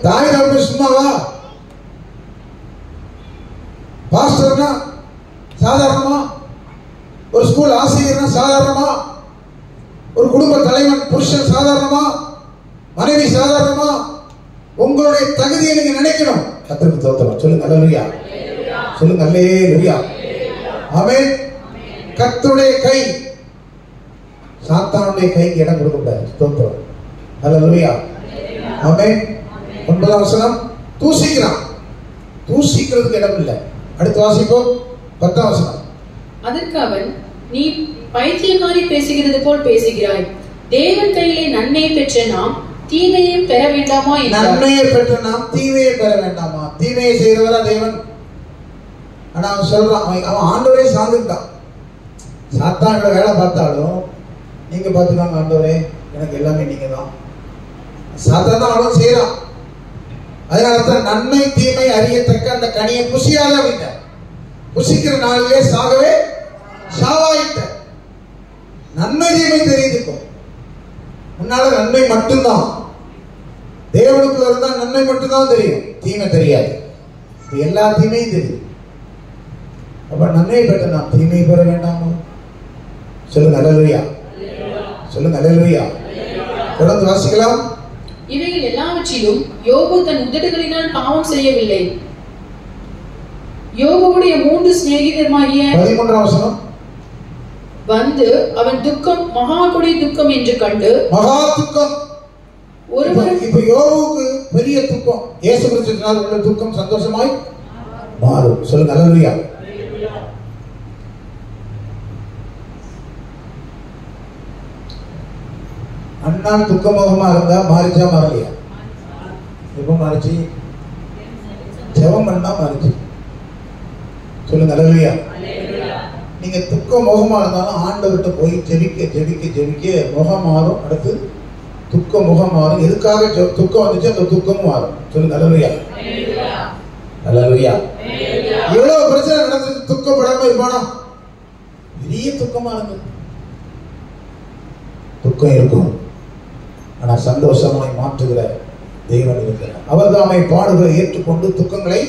தாய் தகப்பன் சும்மாவா? பாஸ்டர்னா சாதாரணமா, ஒரு ஸ்கூல் ஆசிரியர்னா சாதாரணமா, ஒரு குடும்ப தலைவன் புருஷன் சாதாரணமா, மனைவி சாதாரணமா? உங்களுடைய தகுதியை நீங்க நினைக்கணும். கர்த்தருக்கு ஸ்தோத்திரம். சொல்லுங்க அல்லேலூயா. சொல்லுங்க அல்லேலூயா. ஆமென். கர்த்தருடைய கை சாத்தானுடைய கைக்கு இடம் கொடுக்கக்கூடாது. ஸ்தோத்திரம். அல்லேலூயா. ஆமென். 9ஆம் வசனம், தூசிக்கிறான். தூசிக்கிறதுக்கு இடம் இல்லை. அடுத்து வாசிப்போம் 10ஆம் வசனம். அதற்கு அவன், நீ பைத்தியக்காரி பேசுகிறது போல் பேசுகிறாய். தேவன் கையிலே நன்மையை பெற்ற நாம் தீமையை பெற வேண்டாமா? நன்மையை பெற்ற நாம் தீமையை பெற வேண்டாமா? தீமையை செய்கிறவரா தேவன்? ஆனா அவன் சொல்றான், அவன் ஆண்டவரே சார்ந்துட்டான். சாத்தான்களை வேலை பார்த்தாலும் நீங்க பார்த்துக்காங்க ஆண்டவரே, எனக்கு எல்லாமே நீங்க தான். சாத்தான் தான் அவனும் செய்யறான். அதனாலதான் நன்மை தீமை அறியத்தக்க அந்த கனியை புசியாத அப்படின்ன. புசிக்கிற நாளிலே சாகவே சாவாயிட்ட. நன்மை தீமை தெரியுதுக்கும். முன்னால நன்மை மட்டும்தான், தேவனுக்கு இருந்தா நன்மை மட்டும்தான் தெரியும், தீமை தெரியாது. எல்லா தீமையும் தெரியும். அப்ப நன்மை பெற்ற நாம் தீமை பெற வேண்டாமோ? சொல்லுங்க அல்லேலூயா. சொல்லுங்க அல்லேலூயா. தொடர்ந்து வாசிக்கலாம். இவைகள் எல்லாவற்றிலும் யோபு தன் உதடுகளினால் பாவம் செய்யவில்லை. யோபுவுடைய 3 சிநேகிதருமாகிய 13ஆம் வசனம், வந்து அவன் துக்கம் மகா கொடி துக்கம் என்று கண்டு, மகா துக்கம். இப்ப யோபுவுக்கு பெரிய துக்கம், இயேசு கிறிஸ்துவினால் உள்ள துக்கம் சந்தோஷமாய் மாறும். சொல்லுங்க அல்லேலூயா. அண்ணா துக்கமுகமா இருந்தா மாறிச்சா மாறலையா? எப்ப மாறிச்சு? ஜெபம் பண்ணா மாறிச்சு. சொல்லுங்க அல்லேலூயா. நீங்க துக்க முகமா இருந்தாலும் ஆண்டவர்கிட்ட போய் ஜெபிக்க ஜெபிக்க ஜெபிக்க முகம் மாறும். அடுத்து துக்க முகம் மாறும். எதுக்காக துக்கம் வந்துச்சு? அந்த துக்கமும் மாறும். சொல்லுங்க அல்லேலூயா. அல்லேலூயா. எவ்வளவு பிரச்சனை நடந்தது, துக்கப்படாம இருப்பானா? பெரிய துக்கமா இருந்தது. துக்கம் இருக்கும், ஆனா சந்தோஷமாய் மாற்றுகிற தேவன் இருக்கிறார். அவர் தாமை பாடுகளை ஏற்றுக்கொண்டு துக்கங்களை,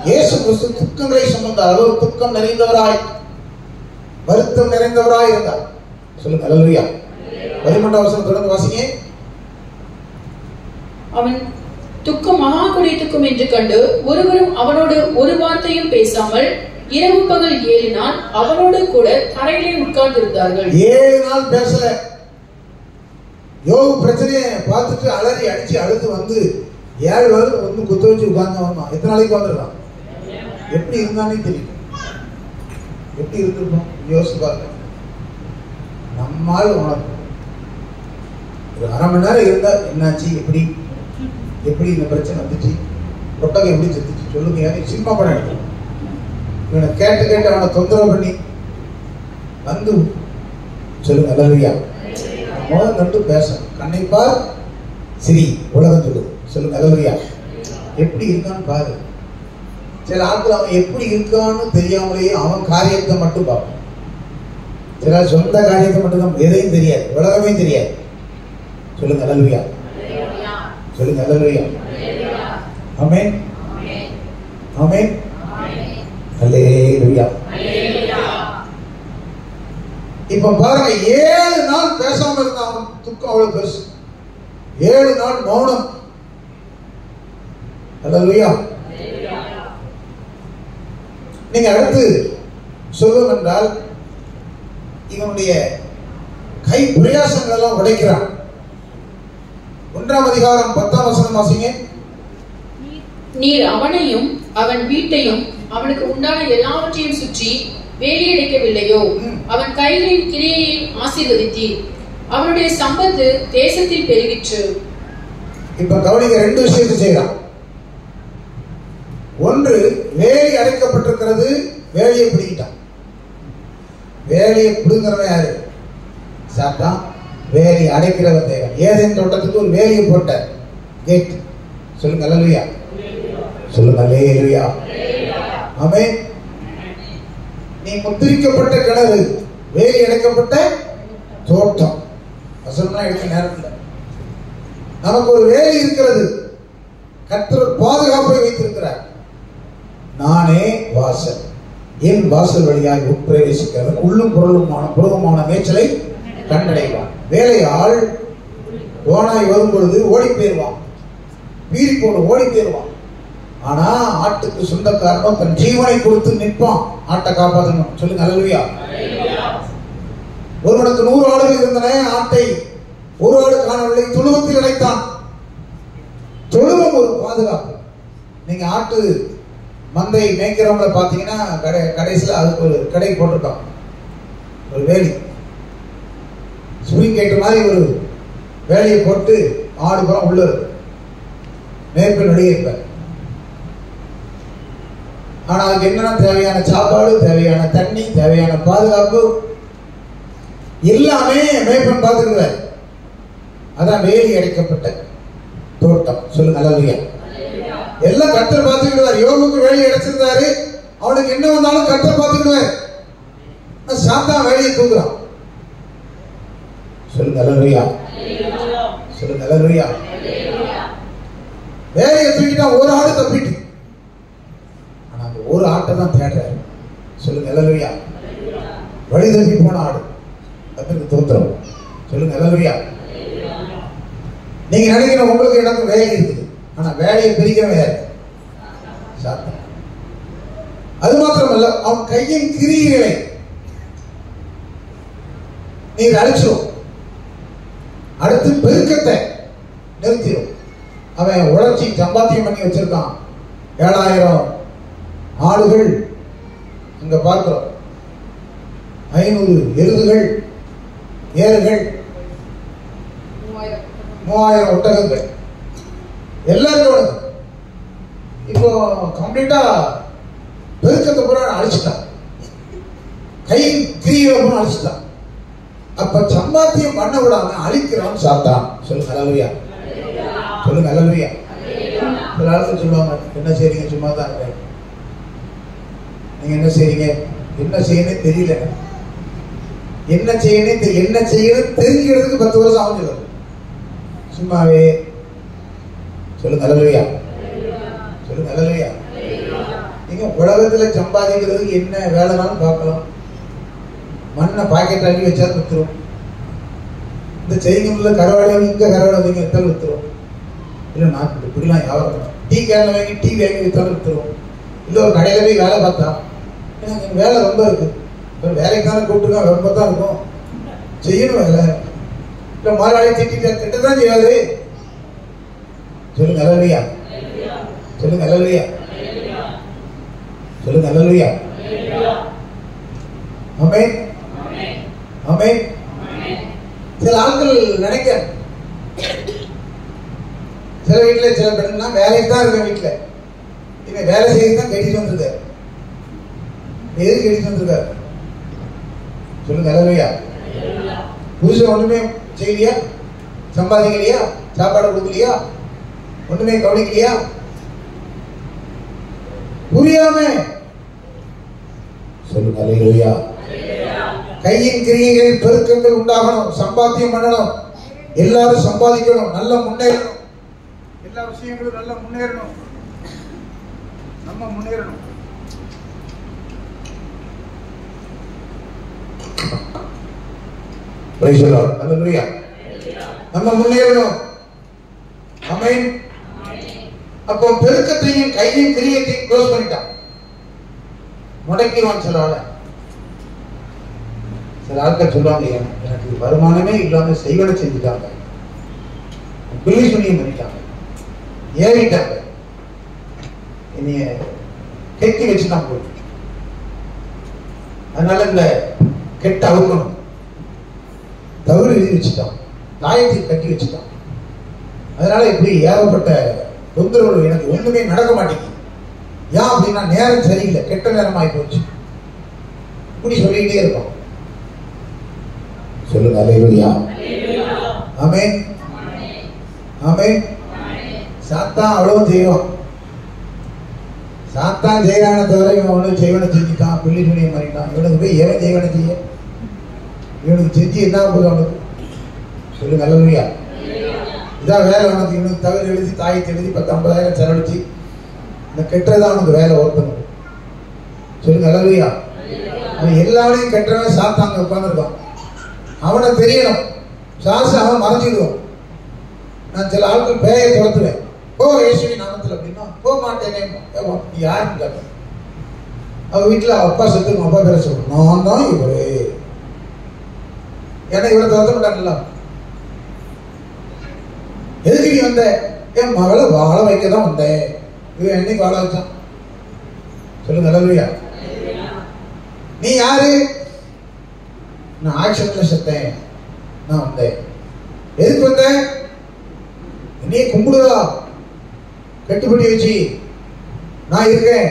இயேசு கிறிஸ்து துக்கங்களை சுமந்தார். அவர் துக்கம் நிறைந்தவராய், வருத்தம் நிறைந்தவராய் இருந்தார். சொல்லுங்க அல்லேலூயா. 13ஆம் வசனம் தொடர்ந்து வாசிங்க. அவன் துக்கம் மகா கொடி துக்கம் என்று கண்டு ஒருவரும் அவனோடு ஒரு வார்த்தையும் பேசாமல் இரவு பகல் 7 நாள் அவனோடு கூட தரையிலே உட்கார்ந்திருந்தார்கள். 7 நாள் பேசல. யோபு பிரச்சனையை பார்த்துட்டு அலறி அடிச்சு அழுது வந்து 7 வருடம் வந்து குத்த வச்சு உட்கார்ந்து வந்தான். எத்தனை நாளைக்கு வந்துருக்கான்? எப்படி இருந்தானே தெரியும். எப்படி இருந்திருப்போம் யோசிச்சு பாருங்க. நம்மால் உனக்கு ஒரு அரை மணி நேரம் இருந்தா என்னாச்சு, எப்படி எப்படி இந்த பிரச்சனை வந்துச்சு, ஒட்டகம் எப்படி செத்துச்சு சொல்லுங்க. சினிமா படம் எடுக்கணும். இவனை கேட்டு கேட்டு அவனை தொந்தரவு பண்ணி வந்து சொல்லுங்க. அல்லேலூயா. முதல் நட்டு பேசணும். கண்ணைப்பார் சரி உலகம் சொல்லுது. சொல்லுங்க. அல்லேலூயா. எப்படி இருக்கான்னு பாரு. சில ஆட்கள் அவன் எப்படி இருக்கான்னு தெரியாமலேயே அவன் காரியத்தை மட்டும் பார்ப்பான். சில சொந்த காரியத்தை மட்டும் தான், எதையும் தெரியாது, உலகமே தெரியாது. சொல்லுங்க. அல்லேலூயா. சொல்லுங்க. அல்லேலூயா. ஆமென். ஆமென். அல்லேலூயா. இப்ப பாருங்க, 7 நாள் பேசாம இருந்தான். துக்கம் அவ்வளவு பெருசு. 7 நாள் மௌனம். அல்லேலூயா. நீங்க அடுத்து சொல்லுவோம் என்றால், இவனுடைய கை பிரயாசங்கள் எல்லாம் உடைக்கிறான். 1ஆம் அதிகாரம் 10ஆம் வசனம் வாசிங்க. நீர் அவனையும் அவன் வீட்டையும் அவனுக்கு உண்டான எல்லாவற்றையும் சுற்றி வேலியடைக்கவில்லையோ? அவன் கைகளின் கிரியையை ஆசீர்வதித்தீர். அவனுடைய சம்பத்து தேசத்தில் பெருகிற்று. இப்ப கவனிக்க, 2 விஷயத்தை செய்யலாம். ஒன்று, வேலி அடைக்கப்பட்டிருக்கிறது, வேலியை பிடிக்கிட்டான். வேலியை பிடுங்கிறவன் யாரு? சாத்தான். வேலி அடைக்கிறவன் தேவன். ஏதேன் தோட்டத்துக்கு ஒரு வேலியை போட்டார், கேட். சொல்லுங்க. அல்லேலூயா. சொல்லுங்க. அல்லேலூயா. ஆமென். நீ முத்திரிக்கப்பட்ட கிணறு, வேலி அடைக்கப்பட்ட தோட்டம். வசனம்லாம் எடுக்க நேரம் இல்லை. நமக்கு ஒரு வேலி இருக்கிறது. கர்த்தர் பாதுகாப்பை வைத்திருக்கிறார். நானே வாசல், என் வாசல் வழியாக உட்பிரவேசிக்கிறவன் உள்ளும் புறவுமான மேய்ச்சலை கண்டடைவான். வேலையாள் ஓனாய் வரும் பொழுது ஓடி போயிடுவான், பீறி போடு ஓடி போயிடுவான். ஆனா ஆட்டுக்கு சொந்தக்காரனும் தன் ஜீவனை கொடுத்து நிற்பான், ஆட்டை காப்பாற்றணும். சொல்லுங்க. அல்லேலூயா. ஒருவனுக்கு 100 ஆடுகள் இருந்தன, ஆட்டை ஒரு ஆடு காணவில்லை, தொழுவத்தில் அடைத்தான். தொழுவம் ஒரு பாதுகாப்பு. நீங்க ஆட்டு மந்தை மேய்க்கிறவங்கள பாத்தீங்கன்னா கடைசியில் அதுக்கு ஒரு கடை போட்டிருக்கான், ஒரு வேலி, ஸ்ப்ரிங் கேட்டு மாதிரி ஒரு வேலையை போட்டு ஆடு புறம் உள்ள இருக்கு, மேற்கொள் வெளியே இருப்பார். ஆனா அதுக்கு என்னன்னா தேவையான சாப்பாடு, தேவையான தண்ணி, தேவையான பாதுகாப்பு எல்லாமே மேய்ப்பன் பார்த்துக்கிறார். அதான் வேலி அடைக்கப்பட்ட தோட்டம். சொல்லுங்க. அல்லேலூயா. எல்லாம் கர்த்தர் பார்த்துக்கிடுவார். யோபுக்கு வேலி அடைச்சிருந்தாரு, அவனுக்கு என்ன வந்தாலும் கர்த்தர் பார்த்துக்கிடுவார். சாத்தான் வேலையை தூக்குறான். சொல்லுங்க. அல்லேலூயா. சொல்லுங்க. அல்லேலூயா. வேலையை தூக்கிட்டா ஒரு ஆடு தப்பிட்டு, ஆனா அந்த ஒரு ஆட்டை தான் தேடுறாரு. சொல்லுங்க. அல்லேலூயா. வழி தப்பி போன ஆடு, அதுக்கு தோத்திரம். சொல்லுங்க. அல்லேலூயா. நீங்க நினைக்கிற உங்களுக்கு எனக்கு வேலை இருக்குது, ஆனா வேலையை பிரிக்கிறவன் யாரு? சாத்தான். அது மாத்திரமல்ல, அவன் கையின் கிரியைகளை நீர் அழிச்சிடும். அடுத்து பெருக்கத்தை நிறுத்திடும். அவன் உழைச்சி சம்பாத்தியம் பண்ணி வச்சிருக்கான். 7000 ஆடுகள் அங்க பார்க்கிறோம், 500 எருதுகள், ஏறுகள், 3000 ஒட்டகங்கள், எல்லாரும் இப்போ கம்ப்ளீட்டா பெருக்கத்தை பூரா அழிச்சிட்டான். கை கிரியை பூரா அழிச்சிட்டான். அப்ப சம்பாத்தியம் பண்ண விடாம அழிக்கிறான் சாத்தான். சொல்லுங்க. அல்லேலூயா. சொல்லுங்க. அல்லேலூயா. சில ஆளுங்க சொல்லுவாங்க, என்ன செய்றீங்க, சும்மா தான் இருக்கேன். நீங்க என்ன செய்றீங்க? என்ன செய்யணும் தெரியல. என்ன செய்யணும் என்ன செய்யணும் தெரிஞ்சுக்கிறதுக்கு 10 வருஷம் ஆகும். சும்மாவே. சொல்லுங்க. அல்லேலூயா. சொல்லுங்க. அல்லேலூயா. நீங்க உலகத்துல சம்பாதிக்கிறதுக்கு என்ன வேலைனாலும் பார்க்கலாம். மண்ணை பாக்கெட் ஆகி வச்சா வித்துரும். இந்த செய்திக்குள்ள கரவாடி இங்க கரவாடி வைங்க வித்தாலும் வித்துரும். இல்லை நான் இப்படிலாம் வியாபாரம், டீ கேன்ல வாங்கி டீ வாங்கி வித்தாலும் வித்துரும். இல்லை ஒரு கடையில போய் வேலை பார்த்தா, எனக்கு வேலை ரொம்ப இருக்கு, வேலைக்கான கூப்பிட்டுருக்கா, ரொம்ப தான் இருக்கும், செய்யணும் வேலை. இல்லை முதலாளி திட்ட தான் செய்யாது. சொல்லுங்க. அல்லேலூயா. சொல்லுங்க. அல்லேலூயா. சொல்லுங்க. அல்லேலூயா. ஆமென். ஆமென். சில ஆட்கள் நினைக்க, சில வீட்டில் சில பெண்ணுன்னா வேலைக்கு தான் இருக்க, வீட்டில் இவன் வேலை செய்து தான் கட்டிட்டு வந்திருக்காரு. எது கட்டிட்டு வந்திருக்காரு சொல்லுங்க. அல்லேலூயா. புருஷன் ஒண்ணுமே செய்யலையா, சம்பாதிக்கலையா, சாப்பாடு கொடுக்கலையா, ஒண்ணுமே கவனிக்கலையா, புரியாம சொல்லுங்க. அல்லேலூயா. கையின் கிரியைகளில் பெருக்கங்கள் உண்டாகணும், சம்பாத்தியம் பண்ணணும், எல்லாரும் சம்பாதிக்கணும், நல்ல முன்னேறணும், எல்லா விஷயங்களும் நல்ல முன்னேறணும், நம்ம முன்னேறணும். நம்ம முன்னேறணும். ஆமென். அப்போ பெருக்கத்தையும் கையின் கிரியத்தையும் க்ளோஸ் பண்ணிட்டான், முடக்கிடுவான். சில ஆட்கள் சொல்லுவாங்க, எனக்கு வருமானமே இல்லாம செய்வனை செஞ்சுட்டாங்க, பில்லி சுனியம் பண்ணிட்டாங்க, ஏறிட்டாங்க, என்னைய கெட்டி வச்சுட்டான் போய். அதனால இந்த கெட்ட அவுக்கணும், தவறு எழுதி வச்சுட்டான், தாயத்தை கட்டி வச்சுட்டான். அதனால இப்படி ஏகப்பட்ட தொந்தரவு, எனக்கு ஒண்ணுமே நடக்க மாட்டேங்குது. ஏன் அப்படின்னா நேரம் சரியில்லை, கெட்ட நேரம் ஆகி போச்சு, இப்படி சொல்லிக்கிட்டே இருக்கோம். சொல்லுங்க. அல்லேலூயா. ஆமென். ஆமென். சாத்தான் அவ்வளவு செய்வான், சாத்தான் செய்யறான தவிர இவன் ஒண்ணு செய்வனை செஞ்சுட்டான், பிள்ளை துணியை மாறிட்டான். இவனுக்கு போய் எவன் செய்வனை செய்ய, இவனுக்கு செஞ்சு என்ன போதும் அவனுக்கு. சொல்லுங்க. அல்லேலூயா. இதான் வேலை உனக்கு. இவனுக்கு தவறு எழுதி, தாயத்தை எழுதி 10,000-50,000 செலவழிச்சு இந்த கெட்டதான் அவனுக்கு வேலை ஒருத்தனுக்கு. சொல்லுங்க. அல்லேலூயா. அவன் எல்லாரையும் கெட்டவன் சாத்தாங்க உட்கார்ந்துருக்கான், அவனை தெரியணும், சாசு அவன் மறைஞ்சிடுவான். நான் சில ஆட்கள் பேயை துரத்துவேன், ஓ இயேசுவின் நாமத்தில் அப்படின்னா போக மாட்டேனே. யாருன்னு கேட்டேன். அவ வீட்டில் அப்பா செத்து, அப்பா பேர சொல்றேன், நான் தான் இவரு, ஏன்னா இவரை துரத்த மாட்டாங்கல்ல. எதுக்கு நீ வந்த? என் மகளை வாழ வைக்க தான் வந்தேன். இவன் என்னைக்கு வாழ வச்சான்? சொல்லுங்க. அல்லேலூயா. நீ யாரு? நான் ஆக்சிடென்ட்ல செத்தேன், நான் வந்தேன். எதுக்கு வந்தேன்? என்னைய கும்பிடுதா, கட்டுப்படி வச்சு நான் இருக்கேன்,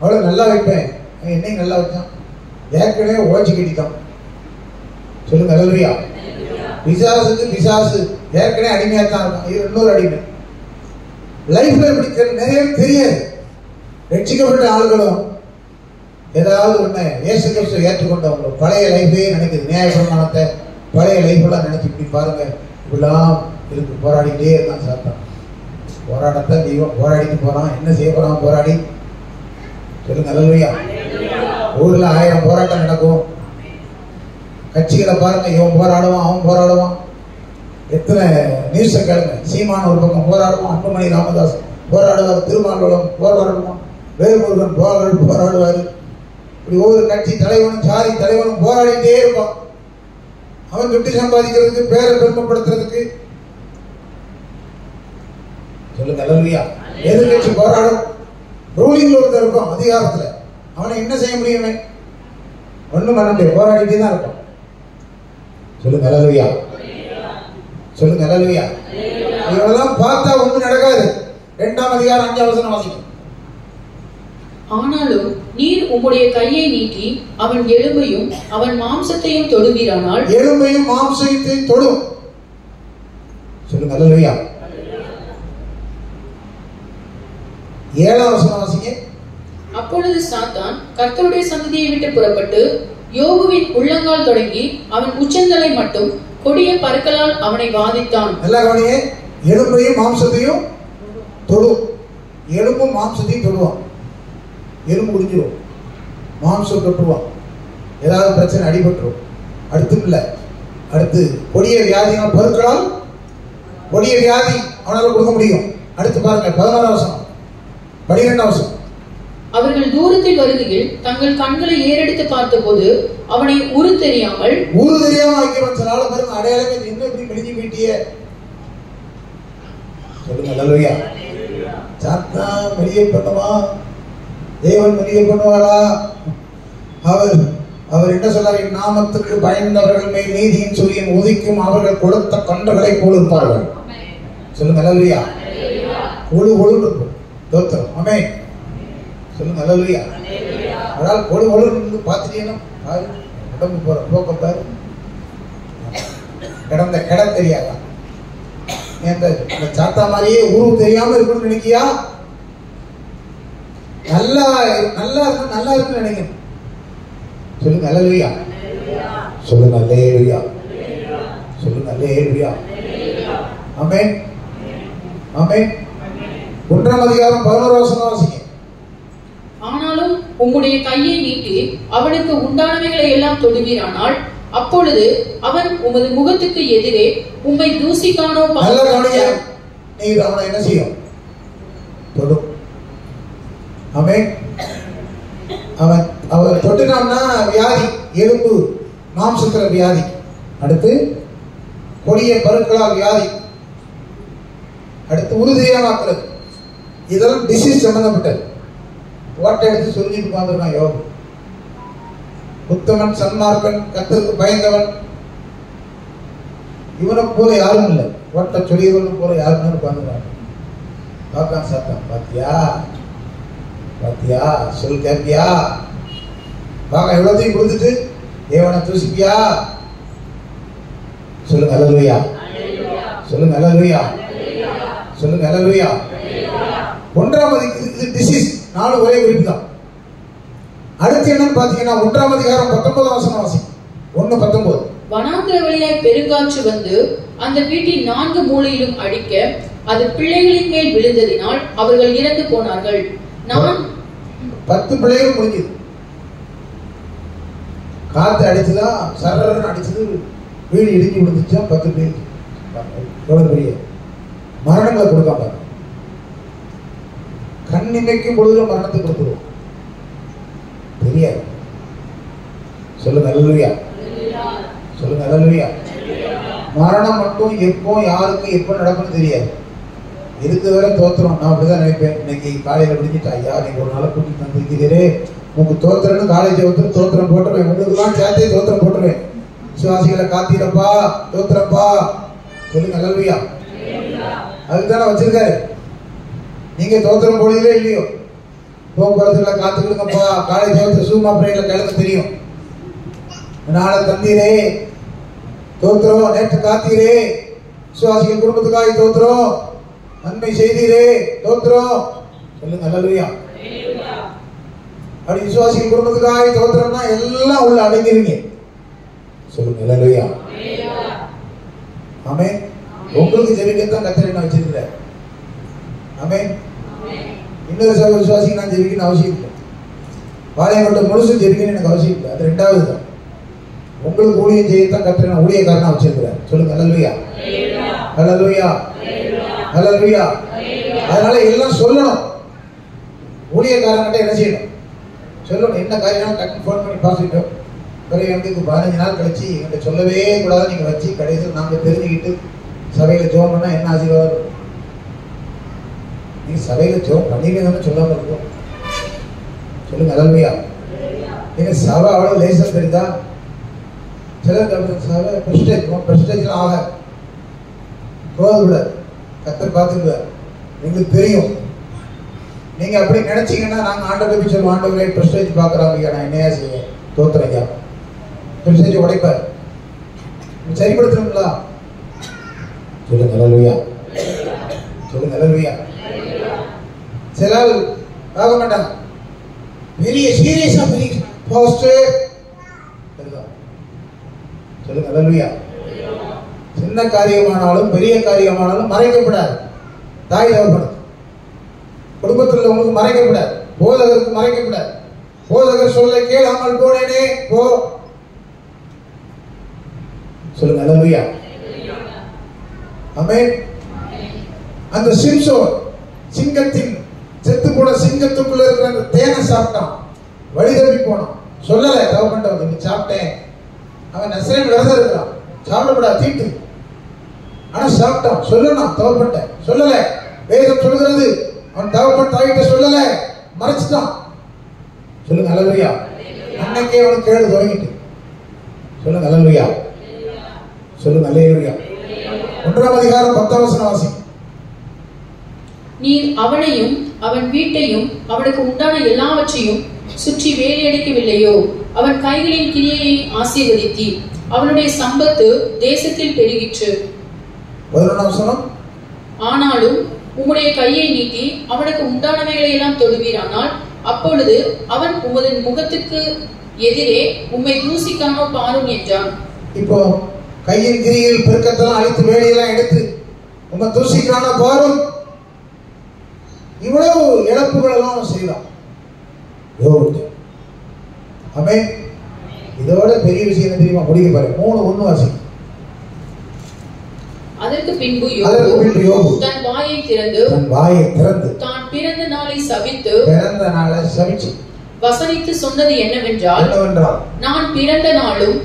அவளை நல்லா வைப்பேன். என்னையும் நல்லா வச்சான், ஏற்கனவே ஓச்சு கட்டிட்டான். சொல்லுங்க. அல்லேலூயா. பிசாசுக்கு பிசாசு ஏற்கனவே அடிமையா தான் இருக்கும், இது இன்னொரு அடிமை. லைஃப்ல இப்படி நிறைய தெரியாது. ரட்சிக்கப்பட்ட ஆளுகளும் ஏதாவது ஒண்ணு இயேசு கிறிஸ்துவை ஏற்றுக்கொண்டவங்க பழைய லைஃபே நினைக்குது, நியாயப்பிரமாணத்தை பழைய லைஃபெல்லாம் நினைச்சு இப்படி பாருங்க, இப்படிலாம் இருக்கு. போராடிட்டே இருக்கான் சாத்தான். போராடத்தான் தெய்வம் போராடிட்டு போறான். என்ன செய்ய போறான் போராடி? சொல்லுங்க. அல்லேலூயா. ஊர்ல 1000 போராட்டம் நடக்கும். கட்சிகளை பாருங்க, இவன் போராடுவான், அவன் போராடுவான். எத்தனை நியூஸை கேளுங்க. சீமான் ஒரு பக்கம் போராடுவான், அன்புமணி ராமதாஸ் போராடுவார், திருமாவளவன் போராடுவான், வேல்முருகன் போராடுவார். இப்படி ஒவ்வொரு கட்சி தலைவனும் சாரி தலைவனும் போராடிட்டே இருப்பான். அவன் துட்டி சம்பாதிக்கிறதுக்கு, பேரை பெருமைப்படுத்துறதுக்கு. சொல்லுங்க. அல்லேலூயா. எதிர்கட்சி போராடும், ரூலிங்ல ஒருத்தர் இருக்கும் அதிகாரத்துல, அவனை என்ன செய்ய முடியுமே? ஒண்ணும் பண்ண முடியாது, போராடிட்டே தான் இருப்பான். சொல்லுங்க. அல்லேலூயா. சொல்லுங்க. அல்லேலூயா. இவெல்லாம் பார்த்தா ஒண்ணும் நடக்காது. 2ஆம் அதிகாரம் 5ஆம் வசனம் வாசிக்கும். ஆனாலும் நீர் உம்முடைய கையை நீட்டி அவன் எலும்பையும் அவன் மாம்சத்தையும் தொடுவீரானால், எலும்பையும் மாம்சத்தையும் தொடும். சொல்லுங்க. அல்லேலூயா. 7ஆம் வசனம் வாசிங்க. அப்பொழுது சாத்தான் கர்த்தருடைய சந்ததியை விட்டு புறப்பட்டு யோபுவின் உள்ளங்கால் தொடங்கி அவன் உச்சந்தலை மட்டும் கொடிய பற்களால் அவனை வாதித்தான். நல்லா கவனியே. எலும்பையும் மாம்சத்தையும் தொடும். எலும்பும் மாம்சத்தையும் தொடுவான். எலும்பு முடிஞ்சிடும், மாம்சம் தொட்டுருவான், ஏதாவது பிரச்சனை அடிபட்டுரும். அடுத்து இல்லை, அடுத்து கொடிய வியாதினால் பருக்களால் கொடிய வியாதி அவனால் கொடுக்க முடியும். அடுத்து பாருங்க 16ஆம் வசனம் 12ஆம் வசனம். அவர்கள் தூரத்தில் வருகையில் தங்கள் கண்களை ஏறெடுத்து பார்த்தபோது அவனை உரு தெரியாம வைக்கிறோம். சில ஆளு பாருங்க, அடையாளமே என்ன இப்படி மெலிஞ்சு போயிட்டிய. சொல்லுங்க. அல்லேலூயா. சாத்தான் மெலிய பண்ணுவா, தேவன் மெலிய பண்ணுவாரா? அவர் அவர் என்ன சொல்றாரு? என் நாமத்துக்கு பயந்தவர்கள் மேல் நீதியின் சூரியன் உதிக்கும், அவர்கள் கொடுத்த கன்றுகளை போல் இருப்பார்கள். சொல்லுங்க அல்லேலூயா. கொழு கொழு இருக்கும் தோத்திரம். ஆமென். சொல்லுங்க அல்லேலூயா. அதனால் கொழு கொழு இருந்து பார்த்துட்டீங்கன்னா பாரு, உடம்பு போற போக்க பாரு, கிட தெரியாதா? இந்த சாத்தா மாதிரியே உருவு தெரியாம இருக்கணும்னு நினைக்கியா? நல்லா இருக்குன்னு நினைக்கணும். சொல்லுங்க அல்லேலூயா. சொல்லுங்க அல்லேலூயா. சொல்லுங்க அல்லேலூயா. ஆமென். ஆமென். 1ஆம் அதிகாரம் 11 வசனம் வாசிங்க. ஆனாலும் உம்முடைய கையை நீட்டி அவனுக்கு உண்டானவைகளை எல்லாம் தொடுவீரானால் அப்பொழுது அவன் உமது முகத்துக்கு எதிரே உம்மை தூசிக்கானோ நீங்க அவனை என்ன செய்யும்? தொடும். ஆமென். அவன் தொட்டுனான்னா வியாதி, எலும்பு மாம்சத்துல வியாதி, அடுத்து கொடிய பருக்களால் வியாதி, அடுத்து உறுதியாக்குறது, இதெல்லாம் டிசீஸ் சம்பந்தப்பட்டது. ஓட்டை எடுத்து சொல்லிட்டு உட்கார்ந்துருக்கான் யோகம். உத்தமன், சன்மார்க்கன், கர்த்தருக்கு பயந்தவன், இவனை போல யாரும் இல்லை. ஓட்ட சொல்லியவன் போல யாருமே உட்கார்ந்துருக்காங்க. பார்க்கலாம் சாத்தான், பாத்தியா பாத்தியா சொல் கேட்பியா? வாங்க எவ்வளோத்தையும் கொடுத்துட்டு தேவனை தூசிப்பியா? சொல்லுங்க அல்லேலூயா. சொல்லுங்க அல்லேலூயா. சொல்லுங்க அல்லேலூயா. 1ஆம் அதிகாரம் டிசீஸ் 4 ஒரே குறிப்பு தான். அடுத்து என்னன்னு பாத்தீங்கன்னா 1ஆம் அதிகாரம் 19 வசனம் வாசி. 1:19. வனாந்திர வழியாய் பெருங்காற்று வந்து அந்த வீட்டின் 4 மூலையிலும் அடிக்க அது பிள்ளைகளின் மேல் விழுந்ததினால் அவர்கள் இறந்து போனார்கள். நான் 10 பிள்ளைகள் முடிஞ்சது. காத்து அடிச்சுதான் சரன்னு அடிச்சது, வீடு இடிஞ்சு விழுந்துச்சா 10 பேர். எவ்வளவு பெரிய மரணங்களை கொடுக்காம, கண்ணிமைக்கும் பொழுது மரணத்தை கொடுத்துருவோம். தெரியாது. சொல்லுங்க அல்லேலூயா. சொல்லுங்க அல்லேலூயா. மரணம் மட்டும் எப்போ யாருக்கு எப்போ நடக்கும்னு தெரியாது. இருக்கு வரை தோத்துறோம். நான் அப்படிதான் நினைப்பேன். இன்னைக்கு காலையில பிடிச்சிட்டு ஐயா நீங்க ஒரு நாளை கூட்டிட்டு வந்திருக்கிறீரே, உங்களுக்கு தோத்துறன்னு காலேஜ் ஒருத்தர் தோத்திரம் போட்டுருவேன், உங்களுக்குலாம் சேர்த்தே தோத்திரம் போட்டுருவேன். விசுவாசிகளை காத்தீரப்பா, தோத்திரப்பா. சொல்லுங்க அல்லேலூயா. அதுதானே வச்சிருக்காரு. நீங்க தோத்திரம் போடுறதே இல்லையோ, போக்குவரத்துல காத்துக்கிடுங்கப்பா. காலேஜ் வந்து சூமா பிரைட்ல கிழக்கு தெரியும். நாளை தந்தீரே தோத்திரம், நேற்று காத்தீரே, விசுவாசிகள் குடும்பத்துக்காக தோத்திரம், நன்மை செய்தீரே தோத்திரம். சொல்லுங்க அல்லேலூயா. அப்படி விசுவாசிகள் குடும்பத்துக்காக தோத்திரம்னா எல்லாம் உள்ள அடங்கிருங்க. சொல்லுங்க அல்லேலூயா. ஆமென். உங்களுக்கு ஜெபிக்கத்தான் கர்த்தர் என்ன வச்சிருக்கிறார். ஆமென். இன்னொரு விசுவாசிக்கு நான் ஜெபிக்கணும் அவசியம் இல்லை. பாளையங்கோட்டை முழுசும் ஜெபிக்கணும் எனக்கு அவசியம் இல்லை. அது 2வது தான். உங்களுக்கு ஊழியம் செய்யத்தான் கர்த்தர் ஊழியக்காரனா வச்சிருக்கிறார். சொல்லுங்க அல்லேலூயா. அல்லேலூயா. அல்லேலூயா. அதனால எல்லாம் சொல்லணும். ஊழியக்காரங்கிட்ட என்ன செய்யணும்? சொல்லணும். என்ன காரியம் டக்குன்னு ஃபோன் பண்ணி பார்த்துட்டோம். பிறகு எனக்கு 15 நாள் கழிச்சு என்கிட்ட சொல்லவே கூடாது. நீங்க வச்சு கடைசியில் நாங்கள் தெரிஞ்சுக்கிட்டு சபையில ஜெபம் பண்ணா என்ன ஆசீர்வாதம் இருக்கும்? நீங்க சபையில ஜெபம் பண்ணிட்டு தானே சொல்லாம இருக்கும். சொல்லுங்க அல்லேலூயா. நீங்க சபை அவ்வளவு லேசா தெரியுதா? சிலர் சபை பிரஸ்டேஜ் ஆக போகக்கூடாது. கர்த்தர் பார்த்துக்குவார். எங்களுக்கு தெரியும். நீங்க அப்படி நினைச்சீங்கன்னா நாங்க ஆண்டவரை போய் சொல்லுவோம், ஆண்டவரை பிரஸ்டேஜ் பார்க்குறாங்க, நான் என்னையா செய்ய தோத்துறேங்க. பிரஸ்டேஜ் உடைப்பார். சரிப்படுத்தணுங்களா? சொல்லுங்க அல்லேலூயா. சொல்லுங்க அல்லேலூயா. சிலர் ஆக மாட்டாங்க. பெரிய சீரியஸா பெரிய போஸ்ட். சொல்லுங்க அல்லேலூயா. சின்ன காரியமானாலும் பெரிய காரியமானாலும் மறைக்கப்படாது. தாய் தகப்பனுக்கு குடும்பத்தில் உங்களுக்கு மறைக்கப்படாது. போதகருக்கு மறைக்கப்படாது. போதகர் சொல்ல கேளாமல் போனேனே போ. சொல்லுங்க அல்லேலூயா. ஆமென். அந்த சிம்சோன் சிங்கத்தின் செத்து போன சிங்கத்துக்குள்ள இருக்கிற அந்த தேனை சாப்பிட்டான். வழி தப்பி போனான். சொல்லல தகப்பன்ட்ட சாப்பிட்டேன். அவன் நசரேன் விரதம் இருக்கிறான். சாப்பிடக்கூடாது தீட்டு. ஆனா சாப்பிட்டான். சொல்லணும் தகப்பன்ட்ட. சொல்லல. வேதம் சொல்லுகிறது அவன் தகப்பன் தாயிட்ட சொல்லல, மறைச்சிட்டான். சொல்லுங்க அல்லேலூயா. அன்னைக்கே அவனுக்கு கேடு தொடங்கிட்டு. சொல்லுங்க அல்லேலூயா. சொல்லுங்க அல்லேலூயா. 1ஆம் அதிகாரம் 10ஆம் வசனம் வாசி. நீர் அவனையும் அவன் வீட்டையும் அவனுக்கு உண்டான எல்லாவற்றையும் சுற்றி வேலையடிக்கவில்லையோ? அவன் கைகளின் கிரியையை ஆசீர்வதித்தி அவனுடைய சம்பத்து தேசத்தில் பெருகிற்று. 11ஆம் வசனம். ஆனாலும் உம்முடைய கையை நீட்டி அவனுக்கு உண்டானவைகளை எல்லாம் தொடுவீரானால் அப்பொழுது அவன் உமது முகத்துக்கு எதிரே உம்மை தூசிக்காமல் பாரும் என்றான். இப்போ கையின் கிரியில் பெருக்கத்தெல்லாம் அழித்து வேலையெல்லாம் எடுத்து உம்மை தூசிக்கான பாரும். இவ்வளவு இழப்புகள் எல்லாம் செய்தான். ஆமென். இதோட பெரிய விஷயம் என்ன தெரியுமா? முடிக்க பாரு. 3:1 வாசி. அதற்கு பின்பு யோபு தன் வாயை திறந்து தான் பிறந்த நாளை சபித்து வசனித்து சொன்னது என்னவென்றால், நான் பிறந்த நாளும்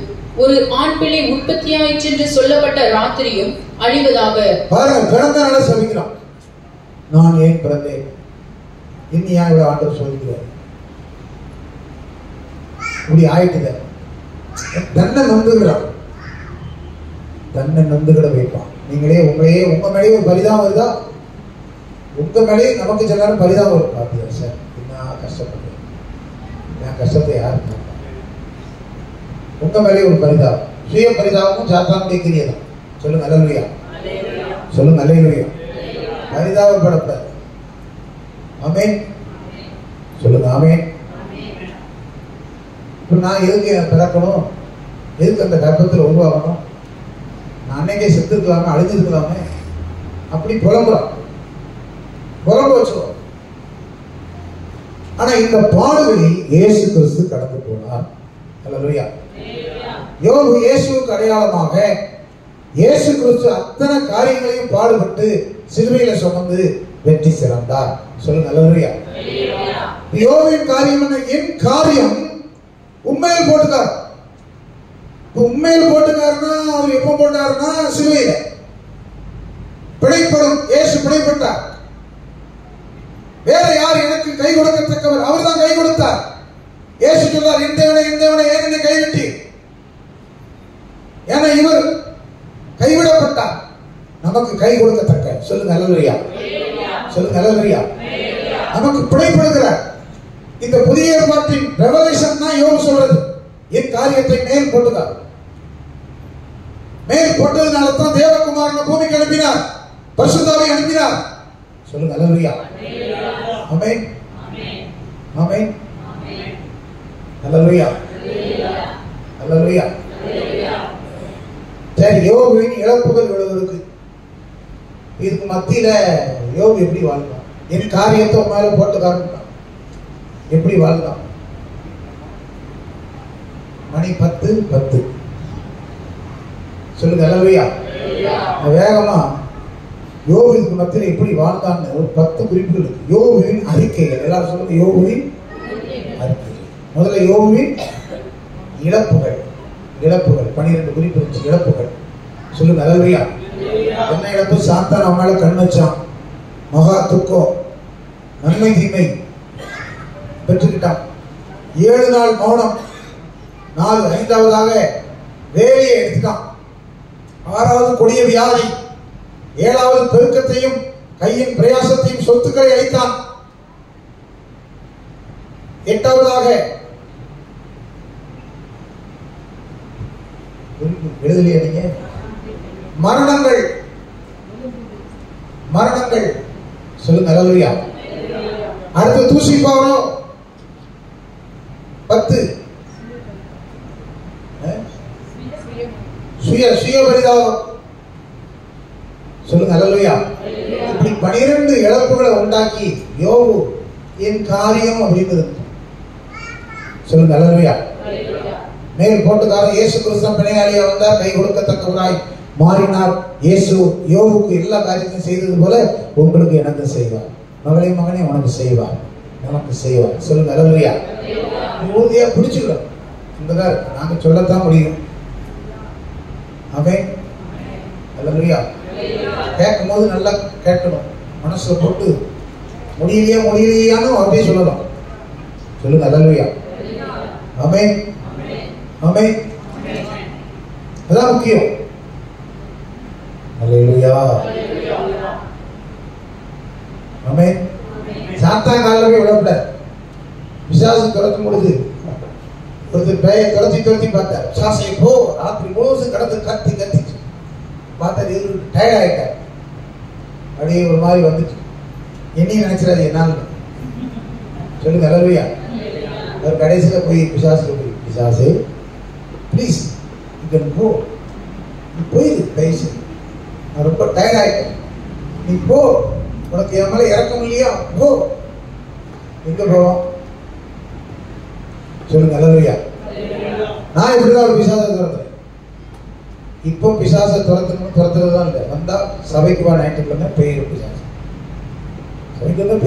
ஒரு ஆண் பிள்ளை உற்பத்தியாயிற்று என்று சொல்லப்பட்ட ராத்திரியும் அழிவதாக. பாருங்க, பிறந்த நாளை சபிக்கிறான். நான் ஏன் பிறந்தேன்? இன்னியா இவ்வளவு ஆண்டவர் சொல்லிக்கிறார். இப்படி ஆயிட்டுத தன்னை நொந்துகிறான். தன்னை நொந்துகிட வைப்பான். நீங்களே உங்க மேலேயே ஒரு பரிதாபம் வருதா? உங்க மேலேயே நமக்கு சில நேரம் பரிதாபம் வரும். பாத்தியா சார், என்ன கஷ்டப்படுறேன், என் கஷ்டத்தை யாருக்கு? உங்க மேலேயே ஒரு பரிதாபம். சுய பரிதாபமும் சாத்தானுடைய கிரியதான். சொல்லுங்க அல்லேலூயா. சொல்லுங்க அல்லேலூயா. பரிதாபப்படக்கூடாது. ஆமென். சொல்லுங்க ஆமென். நான் எதுக்கு பிறக்கணும்? எதுக்கு அந்த கர்ப்பத்தில் உருவாகணும்? நான் அன்னைக்கே செத்துருக்கலாமே, அழிஞ்சிருக்கலாமே, அப்படி புலம்பு வச்சுக்கோ. ஆனா இந்த பாடுகளில் இயேசு கிறிஸ்து கடந்து போனார். அல்லேலூயா. யோபு இயேசுவுக்கு அடையாளமாக இயேசு கிறிஸ்து அத்தனை காரியங்களையும் பாடுபட்டு சிலுவையில சுமந்து வெற்றி சிறந்தார். சொல்லுங்க அல்லேலூயா. யோபுவின் காரியம் என்ன? என் காரியம் உண்மையில் போட்டுக்கார். உண்மையில் போட்டுக்காருன்னா அவர் எப்ப போட்டாருன்னா சிலுவையில. பிழைப்படும் இயேசு பிழைப்பட்டார். வேற யார் எனக்கு கை கொடுக்கத்தக்கவர்? அவர் தான் கை கொடுத்தார். இயேசு சொன்னார், என் தேவனே ஏன் என்னை கைவிட்டி? ஏன்னா இவர் கைவிடப்பட்டார், நமக்கு கை கொடுக்கத்தக்க. சொல்லுங்க அல்லேலூயா. சொல்லுங்க அல்லேலூயா. நமக்கு பிழைப்படுகிறார். இந்த புதிய ஏற்பாட்டின் ரெவலேஷன் தான் யோபு சொல்றது. என் காரியத்தை மேல் போட்டுக்கார். மேல் போட்டதுனால தான் தேவகுமாரனை பூமிக்கு அனுப்பினார், பரிசுத்தாவை அனுப்பினார். சொல்லுங்க அல்லேலூயா. ஆமென். ஆமென். அல்லேலூயா. அல்லேலூயா. சரி, யோபுவின் இழப்புகள் விழுவதற்கு இதுக்கு மத்தியில யோபு எப்படி வாழ்ந்தான்? என் காரியத்தை மேல போட்டுக்காரன் எப்படி வாழ்ந்தான்? மணி 10:10. சொல்லுங்க அல்லேலூயா. வேகமா யோபு இதுக்கு மத்தியில் எப்படி வாழ்ந்தான்னு ஒரு 10 குறிப்புகள் இருக்கு. யோபுவின் அறிக்கைகள். எல்லாரும் சொல்லுங்க, யோபுவின் அறிக்கைகள். முதல்ல யோபுவின் இழப்புகள். 12 குறிப்பு இருந்துச்சு. இழப்புகள். சொல்லுங்க அல்லேலூயா. என்ன இழப்பு? சாத்தான் அவன் மேல கண் வச்சான். மகா துக்கம், நன்மை தீமை பெற்றுக்கிட்டான். 7 நாள் மௌனம். 5ஆவதாக வேலையை எடுத்துட்டான். 6வது கொடிய வியாதி. 7வது பெருக்கத்தையும் கையின் பிரயாசத்தையும் சொத்துக்களை அளித்தான். 8ஆவதாக எழுதலையே நீங்க? மரணங்கள். சொல்லுங்க அல்லேலூயா. அடுத்து தூசிப்பாவனம் 10. சுய பரிதாபம். சொல்லுங்க அல்லேலூயா. இப்படி 12 இழப்புகளை உண்டாக்கி யோபு என் காரியம் அப்படிங்கிறது. சொல்லுங்க அல்லேலூயா. மேல் போட்டுக்காரர் இயேசு கிறிஸ்து பிணையாளியா வந்தார், கை கொடுக்கத்தக்கவராய் மாறினார். இயேசு யோபுக்கு எல்லா காரியத்தையும் செய்தது போல உங்களுக்கு எனக்கு செய்வார். மகளே மகனே உனக்கு செய்வார், நமக்கு செய்வார். சொல்லுங்க அல்லேலூயா. உறுதியா பிடிச்சுக்கிறோம். இங்கதான் நாங்க சொல்லத்தான் முடியும். ஆமென். அல்லேலூயா. கேட்கும் போது நல்லா கேட்கணும். மனசுல போட்டு முடியலையான்னு அப்படியே சொல்லலாம். சொல்லுங்க அல்லேலூயா. ஆமென். ஆமென். அதான் முக்கியம். அல்லேலூயா. ஆமென். சாத்தான் கால்ல போய் விடக்கூடாது. பிசாசு துரத்தும் பொழுது ஒருத்தர் பேயை துரத்தி பார்த்தார். பிசாசை போ, ராத்திரி முழுவதும் கடந்து கத்தி பார்த்தாரு. டயர்ட் ஆயிட்டார். அப்படியே ஒரு மாதிரி வந்துட்டு என்னையும் நினைச்சிடாது என்னால் சொல்லுங்க. அல்லேலூயா. அவர் கடைசியில் போய் பிசாசு ப்ளீஸ் யூ கேன் கோ, நீ போயிரு தயவுசு, நான் ரொம்ப டயர்ட் ஆகிட்டேன், நீ போ, உனக்கு என் மேலே இறக்கம் இல்லையா, போ. எங்கே போவோம் சொல்லுங்க. அல்லேலூயா. நான் இப்படிதான் ஒரு பிசாசை துரத்துறேன். இப்போ பிசாசை துரத்துறது தான் இல்லை. வந்தா சபைக்கு வா, ஞாயிற்றுக்கிழமை போயிடும். பிசாசு சபைக்கு வந்தால்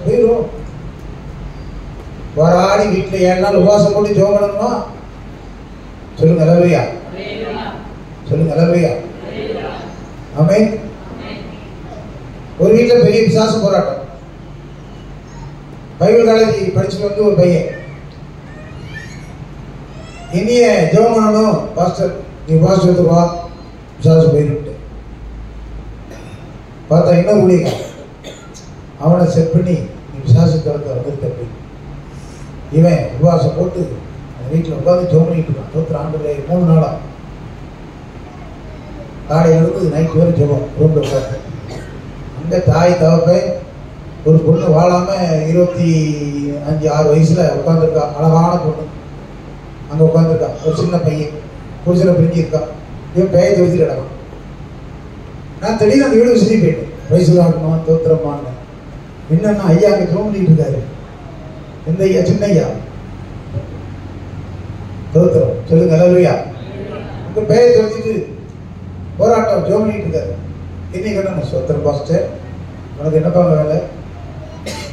போயிடும். வராடி வீட்டில் 7 நாள் உபவாசம் போட்டு ஜெபம் பண்ணணுமா சொல்லுங்க. அல்லேலூயா. சொல்லுங்க. அல்லேலூயா. ஆமென். ஒரு வீட்டில் பெரிய பிசாசு போராட்டம். பைபிள் காலேஜ் படிச்சுட்டு வந்து ஒரு பையன் என்னைய ஜெபம் பண்ணணும் பாஸ்டர், நீ பாஸ்டர் எடுத்து வா, பிசாசு போயிட்டு பார்த்தா என்ன ஊழிய அவனை செட் பண்ணி நீ பிசாசு திறக்க வந்து இவன் உபவாசம் போட்டு அந்த வீட்டில் உட்காந்து ஜெபம் பண்ணிட்டு இருக்கான். 3 நாளா காலையிலிருந்து நைட்டு வரை ஜெபம் ரூம்ல உட்காந்து. அங்கே தாய் தகப்பை ஒரு பொண்ணு வாழாம 25-6 வயசுல உட்காந்துருக்கா. அழகான பொண்ணு அங்கே உட்காந்துருக்கா. ஒரு சின்ன பையன் புருஷனை பிரிஞ்சு இருக்கா. இவன் பெயர் வச்சுட்டு கிடக்கும். நான் திடீர்னு அந்த வீடு விசிறி போயிட்டேன். வயசுலாகமா தோத்திரமான என்னன்னா ஐயா அங்கே ஜெபம் பண்ணிட்டு இருக்காரு. எந்த ஐயா? சின்ன ஐயா. தோத்திரம். சொல்லுங்க. அல்லேலூயா. உங்க பெயர் வச்சுட்டு போராட்டம் ஜெபம் பண்ணிட்டு இருக்காரு. இன்னைக்கு என்ன சோத்திரம் பாஸ்டர், உனக்கு என்னப்பா வேலை?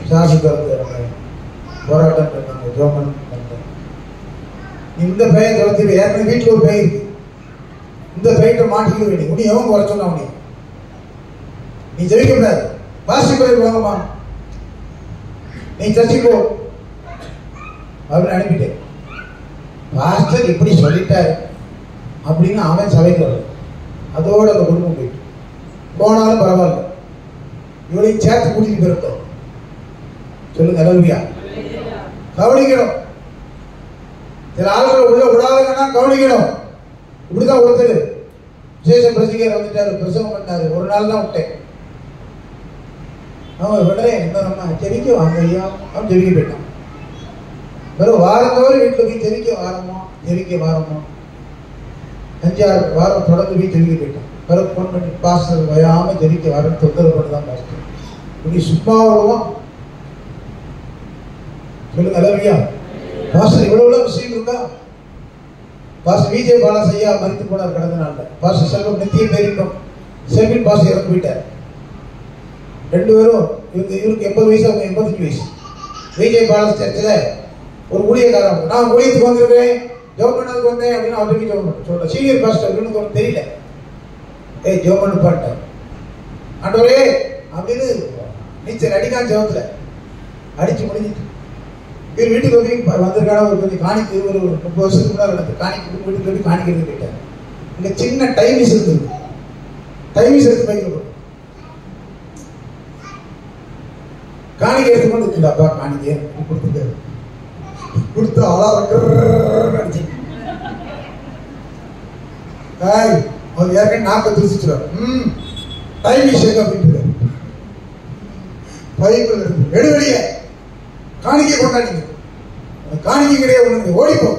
சாசு திறந்து போராட்டம் பண்ணாங்க, ஜெபம். இந்த பெயர் துரத்தி ஏற்கனவே வீட்டில் ஒரு பெயர் இருக்கு. இந்த பெயர்கிட்ட மாட்டிக்க வேண்டிய உனி எவங்க வர சொன்னா உனி நீ ஜெயிக்க கூடாது. பாஸ்டர் கோயிலுக்கு வாங்கம்மா, நீ சர்ச்சைக்கு போ அப்படின்னு அனுப்பிட்டேன். பாஸ்டர் இப்படி சொல்லிட்டாரு அப்படின்னு அவன் சபைக்கு வரல. அதோட அந்த குடும்பம் போயிட்டு போனாலும் பரவாயில்ல, இவளையும் சேர்த்து கூட்டிட்டு போயிருந்தோம். சொல்லுங்க. அல்லேலூயா. கவனிக்கணும். சில ஆளுகளை உள்ள விடாதுன்னா கவனிக்கணும். இப்படிதான் ஒருத்தர் விசேஷம் பிரசிகர் வந்துட்டாரு, பிரசவம் பண்ணாரு. ஒரு நாள் தான் விட்டேன். அவன் விடுறேன் என்ன நம்ம ஜெபிக்க வாங்க ஐயா, அவன் ஜெபிக்க போயிட்டான். வெறும் வாரந்தோறும் வீட்டில் போய் ஜெபிக்க வாரமா 5-6 வாரம் தொடர்ந்து போய் ஜெபிக்க போயிட்டான். பிறகு ஃபோன் பண்ணி பாஸ்டர் வயாம ஜெபிக்க வரேன்னு தொந்தரவு பண்ணிதான் பாஸ்டர். இப்படி சும்மா வருவோம். சொல்லுங்க. அல்லேலூயா. பாஸ்டர் இவ்வளவு விஷயம் இருக்கா? பாஸ்டர் விஜய் பாலாஸ் ஐயா மறித்து போனார் கடந்த நாள்ல. பாஸ்டர் செல்வம் நித்திய பேரிக்கும் செல்வின் பாஸ்டர் இறந்து போயிட்டார். 2 பேரும் இவருக்கு 80 வயசு, அவங்க 85 வயசு. விஜய் பாலாஸ் சர்ச்சில் ஒரு ஊழியக்காரன், நான் ஊழியத்துக்கு வந்திருக்கேன், ஜெபம் பண்ணதுக்கு வந்தேன் அப்படின்னு அவருக்கு ஜெபம் பண்ண சொல்ற சீனியர் பாஸ்டர் எனக்கு தெரியல. ஜெபம் பண்ணு பாட்டேன் ஆண்டவரே அப்படின்னு நீச்சல் அடிக்கான். ஜெபத்துல அடிச்சு முடிஞ்சிட்டு இவர் வீட்டுக்கு வந்து வந்திருக்கான ஒரு கொஞ்சம் காணிக்கு ஒரு 30 வருஷத்துக்கு முன்னாடி எனக்கு காணிக்கு வீட்டுக்கு போய் காணிக்கிறது கேட்டார். இங்க சின்ன டைமிஸ் இருந்தது. டைமிஸ் எடுத்து பைக்கில் போட்டு காணிக்கை எடுத்துக்கொண்டு இருக்குடாப்பா காணிக்கை கொடுத்துட்டாரு. கொடுத்து அடிச்சு அவர் ஏற்கனவே நாக்க திருச்சிட்டார். டைமிஸ் எங்க அப்படின்ட்டு பைக்கில் இருக்கு எடுவெளிய காணிக்கை கொண்டாடிங்க, காணிக்கை கிடையாது ஒண்ணு, ஓடிப்போ.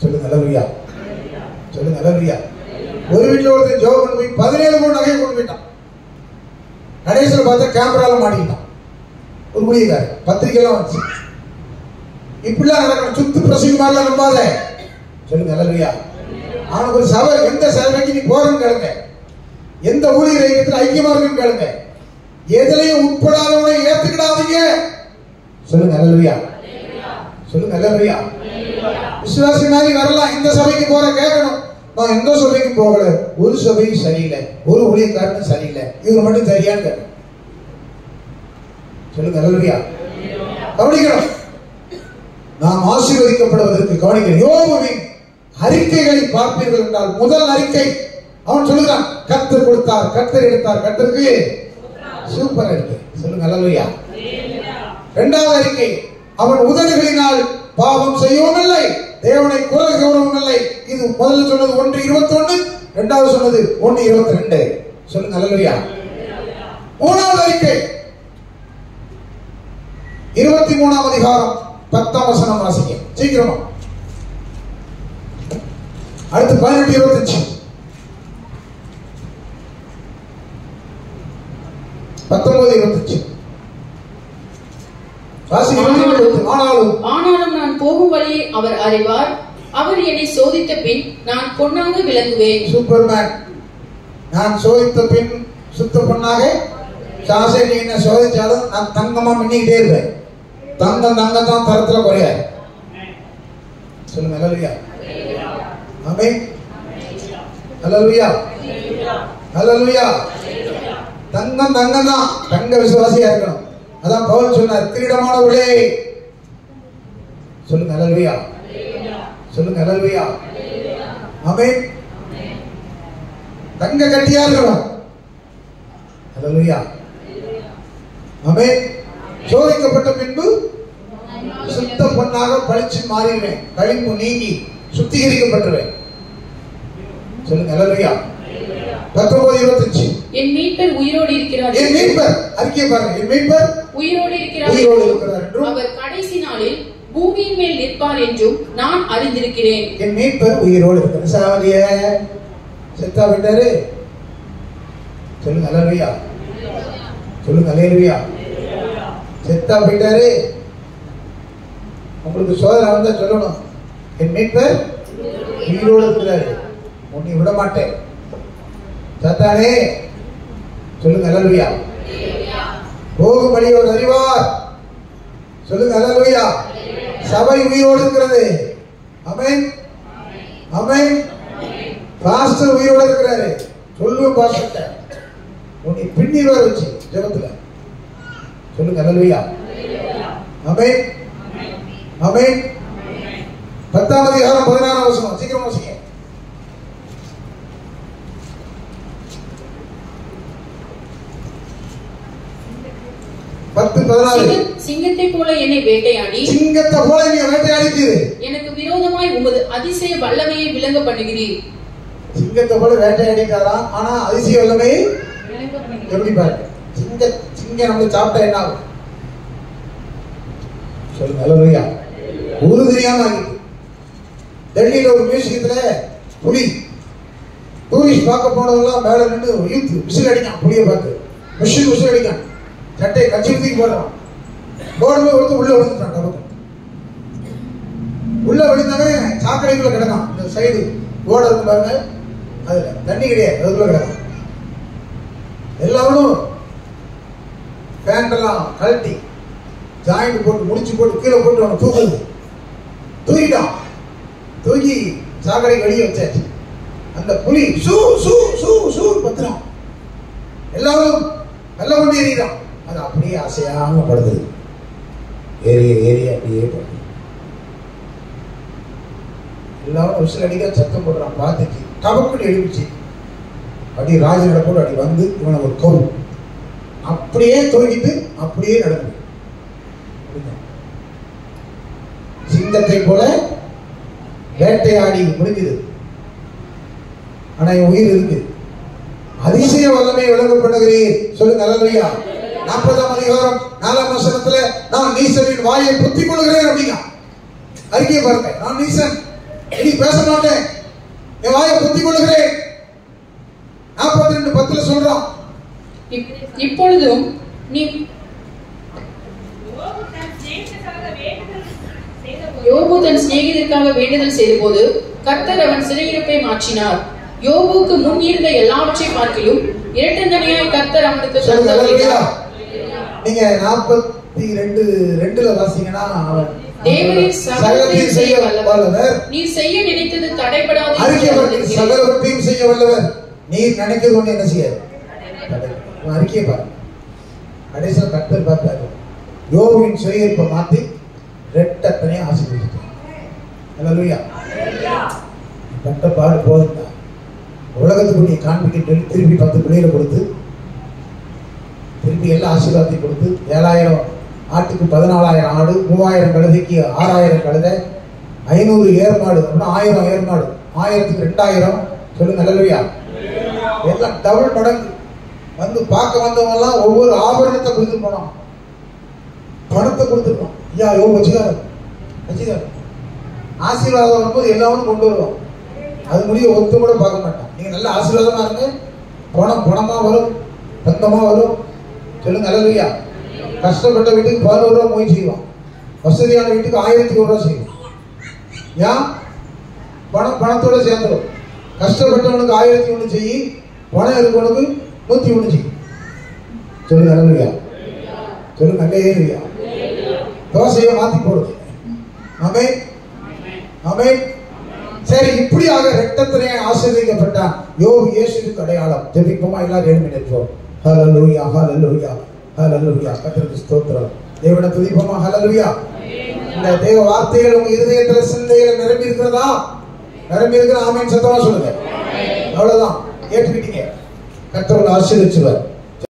சொல்லுங்க. அல்லேலூயா. சொல்லுங்க. அல்லேலூயா. ஒரு வீட்டில் ஒருத்தர் ஜெபம் பண்ணி போய் 17 கோடி நகையை கொண்டு போயிட்டான். கடைசியில் பார்த்தா கேமரால மாட்டிக்கிட்டான். ஒரு முடியக்காரு பத்திரிகைலாம் வந்துச்சு. இப்படிலாம் நடக்கணும். சுத்து பிரசங்க மாதிரிலாம் நம்பாத. சொல்லுங்க. அல்லேலூயா. அவனுக்கு ஒரு சபை, எந்த சபைக்கு நீ போறன்னு கேளுங்க, எந்த ஊழியர் ஐக்கியத்தில் ஐக்கியமா இருக்குன்னு கேளுங்க, எதிலையும் உட்படாதவனை ஏத்துக்கிடாதீங்க. சொல்லுங்க. அல்லேலூயா. சொல்லுங்க. அல்லேலூயா. விசுவாசி மாதிரி வரலாம், இந்த சபைக்கு போற கேட்கணும். நான் எந்த சபைக்கு போகல, ஒரு சபையும் சரியில்லை, ஒரு ஊழியக்காரனும் சரியில்லை, இவர் மட்டும் சரியான்னு கேட்க. சொல்லுங்க. அல்லேலூயா. கவனிக்கணும். நாம் ஆசீர்வதிக்கப்படுவதற்கு கவனிக்கிறோம். யோபுவின் அறிக்கைகளை பார்ப்பீர்கள் என்றால் முதல் அறிக்கை அவன் சொல்லுகிறான், கர்த்தர் கொடுத்தார், கர்த்தர் எடுத்தார், கர்த்தருக்கு சூப்பர் அறிக்கை. சொல்லுங்க அல்லேலூயா. இரண்டாவது அறிக்கை, அவன் உதடுகளினால் பாவம் செய்யவும் இல்லை, தேவனை குறை கௌரவம் இல்லை. இது முதல்ல சொன்னது 1:21, இரண்டாவது சொன்னது 1:22. சொல்லுங்க அல்லேலூயா. மூணாவது அறிக்கை 23ஆம் அதிகாரம் 10ஆம் வசனம் வாசிங்க சீக்கிரமா. அடுத்து 18:25 19:25 ஆனாலும் நான் போகும் வழியை அவர் அறிவார், அவர் என்னை சோதித்த பின் நான் பொன்னாக விளங்குவேன். சூப்பர்மேன். நான் சோதித்த பின் சுத்த பொன்னாக. சாசை நீ என்ன சோதிச்சாலும் நான் தங்கமா மின்னிக்கிட்டே இருப்பேன். தங்கம் தான் தரத்துல குறையாது. சொல்லுங்க அல்லேலூயா. ஆமென். அல்லேலூயா. அல்லேலூயா. தங்கம் தான். தங்க விசுவாசியா இருக்கணும். அதான் பவுல் சொன்னார், கிரீடமானவர்களே. சொல்லுங்க அல்லேலூயா. சொல்லுங்க அல்லேலூயா. ஆமென். தங்க கட்டியா இருக்கணும். அல்லேலூயா. ஆமென். சோதிக்கப்பட்ட பின்பு சுத்த பொன்னாக பளிச்சு மாறிடுவேன், களிம்பு நீங்கி சுத்திகரிக்கப்பட்டுவேன். சொல்லுங்க அல்லேலூயா. 19:25 என் மீட்பர் உயிரோடு இருக்கிறார். என் மீட்பர் அறிக்கை பாருங்க. என் மீட்பர் உயிரோடு இருக்கிறார். அவர் கடைசி நாளில் பூமியின் மேல் நிற்பார் என்றும் நான் அறிந்திருக்கிறேன். என் மீட்பர் உயிரோடு இருக்கிறார். சாவலிய செத்தா விட்டாரு. சொல்லுங்க அல்லேலூயா. சொல்லுங்க அல்லேலூயா. செத்தா போயிட்டாரு. உங்களுக்கு சோதனை வந்தா சொல்லணும், என் மீட்பர் உயிரோடு இருக்கிறாரு, உன்னை விட மாட்டேன். சாத்தானே சொல்லுங்க அல்லேலூயா. போகும் வழி அவர் அறிவார். சொல்லுங்க அல்லேலூயா. சபை உயிரோடு இருக்கிறது. ஆமென். ஆமென். பாஸ்டர் உயிரோடு இருக்கிறாரு. சொல்லுங்க பாஸ்டர், உன்னை பின்னி வர வச்சு ஜெபத்துல. சொல்லுங்க அல்லேலூயா. ஆமென். ஆமென். 10ஆம் அதிகாரம் 16ஆம் வசனம் சீக்கிரம் வாசிங்க. 10:14 சிங்கத்தை போல என்னை வேட்டையாடி. சிங்கத்தை போல நீ வேட்டையாடிட்டீர். எனக்கு விரோதமாய் உமது அதிசய வல்லமையை விளங்க பண்ணுகிறீர். சிங்கத்தை போல வேட்டையாடிட்டாரா, ஆனா அதிசய வல்லமையை எப்படி பாருங்க. சிங்கம் நம்ம சாப்பிட்டா என்ன ஆகும்? சொல்லுங்க அல்லேலூயா. ஊரு தெரியாம ஆகிட்டு. டெல்லியில ஒரு மியூசியத்துல புலி டூரிஸ்ட் பார்க்க போனதெல்லாம் மேல நின்று யூத் விசில் அடிக்கான். புலியை பார்த்து விசில் அடிக்கான். சட்டையை கட்சி தூக்கி போடுறான். போர்டு கொடுத்து உள்ள விழுந்துட்டான். டபக்கு உள்ள விழுந்தவன் சாக்கடைக்குள்ள கிடக்கான். இந்த சைடு போர்டு இருக்கு பாருங்க, அதுல தண்ணி கிடையாது, அதுக்குள்ள கிடக்கான். எல்லாரும் பேண்ட் எல்லாம் கழட்டி ஜாயிண்ட் போட்டு முடிச்சு போட்டு கீழே போட்டு அவனை தூக்கிட்டான். தூக்கி சாக்கடை வெளியே வச்சாச்சு. அந்த புலி சூ சூ சூ சூ பத்திரம் எல்லாரும் வெள்ள கொண்டு எறிகிறான். அது அப்படியே அசையாம படுது. ஏரிய அப்படியே படுது. எல்லாரும் விசில் அடிக்க சத்தம் போடுறான். பார்த்துச்சு டபக்குன்னு எழுப்பிச்சு. அப்படி ராஜனோட கூட அப்படி வந்து இவனை ஒரு கவு அப்படியே தூக்கிட்டு அப்படியே நடந்து. சிங்கத்தை போல வேட்டையாடி முடிஞ்சது. ஆனா என் உயிர் இருக்கு. அதிசய வல்லமை விளங்கப்படுகிறீர். சொல்லுங்க அல்லேலூயா. 40ஆம் அதிகாரம் 4ஆம் வசனத்துல நான் நீசனின் வாயை புத்திக் கொள்கிறேன் அப்படிங்க. அறிக்கை பாருங்க. நான் நீசன், இனி பேச மாட்டேன், என் வாயை புத்திக் கொள்கிறேன். 42:10 சொல்றான். இப்பொழுதும் நீ யோபு தன் சிநேகிதருக்காக வேண்டுதல் செய்த போது கர்த்தர் அவன் சிறையிருப்பை மாற்றினார். யோபுக்கு முன் இருந்த எல்லாவற்றை பார்க்கிலும் இரட்டந்தனையாய் கர்த்தர் அவனுக்கு தந்தருளினார். நீங்க 42:2 வாசிங்கன்னா அவன் தேவரீர் சகலத்தையும் செய்ய வல்லவர், நீர் செய்ய நினைத்தது தடைபடாது. சகலவற்றையும் செய்ய வல்லவர், நீர் நினைக்கிறது ஒண்ணு என்ன செய்யாது. அறிக்கையை பாரு. கடைசியில் கர்த்தர் பார்த்தாரு. யோபுவின் சிறையிருப்பை மாத்தி ரெட்டத்தனையே ஆசீர்வதித்தார். அல்லேலூயா. பட்ட பாடு போதுங்க. உலகத்துக்கு நீ காண்பிக்க திருப்பி 10 பிள்ளைகளை கொடுத்து திருப்பி எல்லா ஆசீர்வாதத்தையும் கொடுத்து 7000 ஆட்டுக்கு 14,000 ஆடு, 3000 கழுதைக்கு 6,000 கழுதை, 500 ஏர்மாடு, 1000 ஏர்மாடு, 1000க்கு 2000. சொல்லுங்க அல்லேலூயா. எல்லாம் டபுள் மடங்கு. வந்து பார்க்க வந்தவங்க எல்லாம் ஒவ்வொரு ஆபரணத்தை கொடுத்து போனோம், பணத்தை கொடுத்துருக்கோம். ஐயா வச்சுக்காரு ஆசீர்வாதம் வரும்போது எல்லாரும் கொண்டு வருவோம். அது முடிய ஒத்து கூட பார்க்க மாட்டான். நீங்க நல்ல ஆசீர்வாதமா இருங்க, பணமா வரும், தங்கமா வரும். சொல்லுங்க அல்லேலூயா. கஷ்டப்பட்ட வீட்டுக்கு 11 ரூபா மொய் செய்வோம், வசதியான வீட்டுக்கு 1001 ரூபா செய்வோம். ஏன்? பணத்தோட சேர்ந்துடும். கஷ்டப்பட்டவனுக்கு 1001 செய்யி, பணம் இருக்கவனுக்கு 101 செய்யும். சொல்லுங்க அல்லேலூயா. சொல்லுங்க அல்லேலூயா. தோசையை மாத்தி போடுது. ஆமென் ஆமென். சரி, இப்படியாக இரட்டத்திலே ஆசீர்வதிக்கப்பட்டான் யோபு. இயேசுவுக்கு அடையாளம். ஜெபிப்போமா? எல்லாரும் எழும்பி நிற்போம். ஹல்லேலூயா ஹல்லேலூயா ஹல்லேலூயா. கர்த்தருக்கு ஸ்தோத்திரம். தேவனை துதிப்போமா? ஹல்லேலூயா. இந்த தேவ வார்த்தைகள் உங்க இருதயத்துல சிந்தையில நிரம்பி இருக்கிறதா? நிரம்பி இருக்கிற ஆமென் சத்தமா சொல்லுங்க. அவ்வளவுதான், கேட்டுக்கிட்டீங்க. கர்த்தர் ஆசீர்வதிச்சுவார்.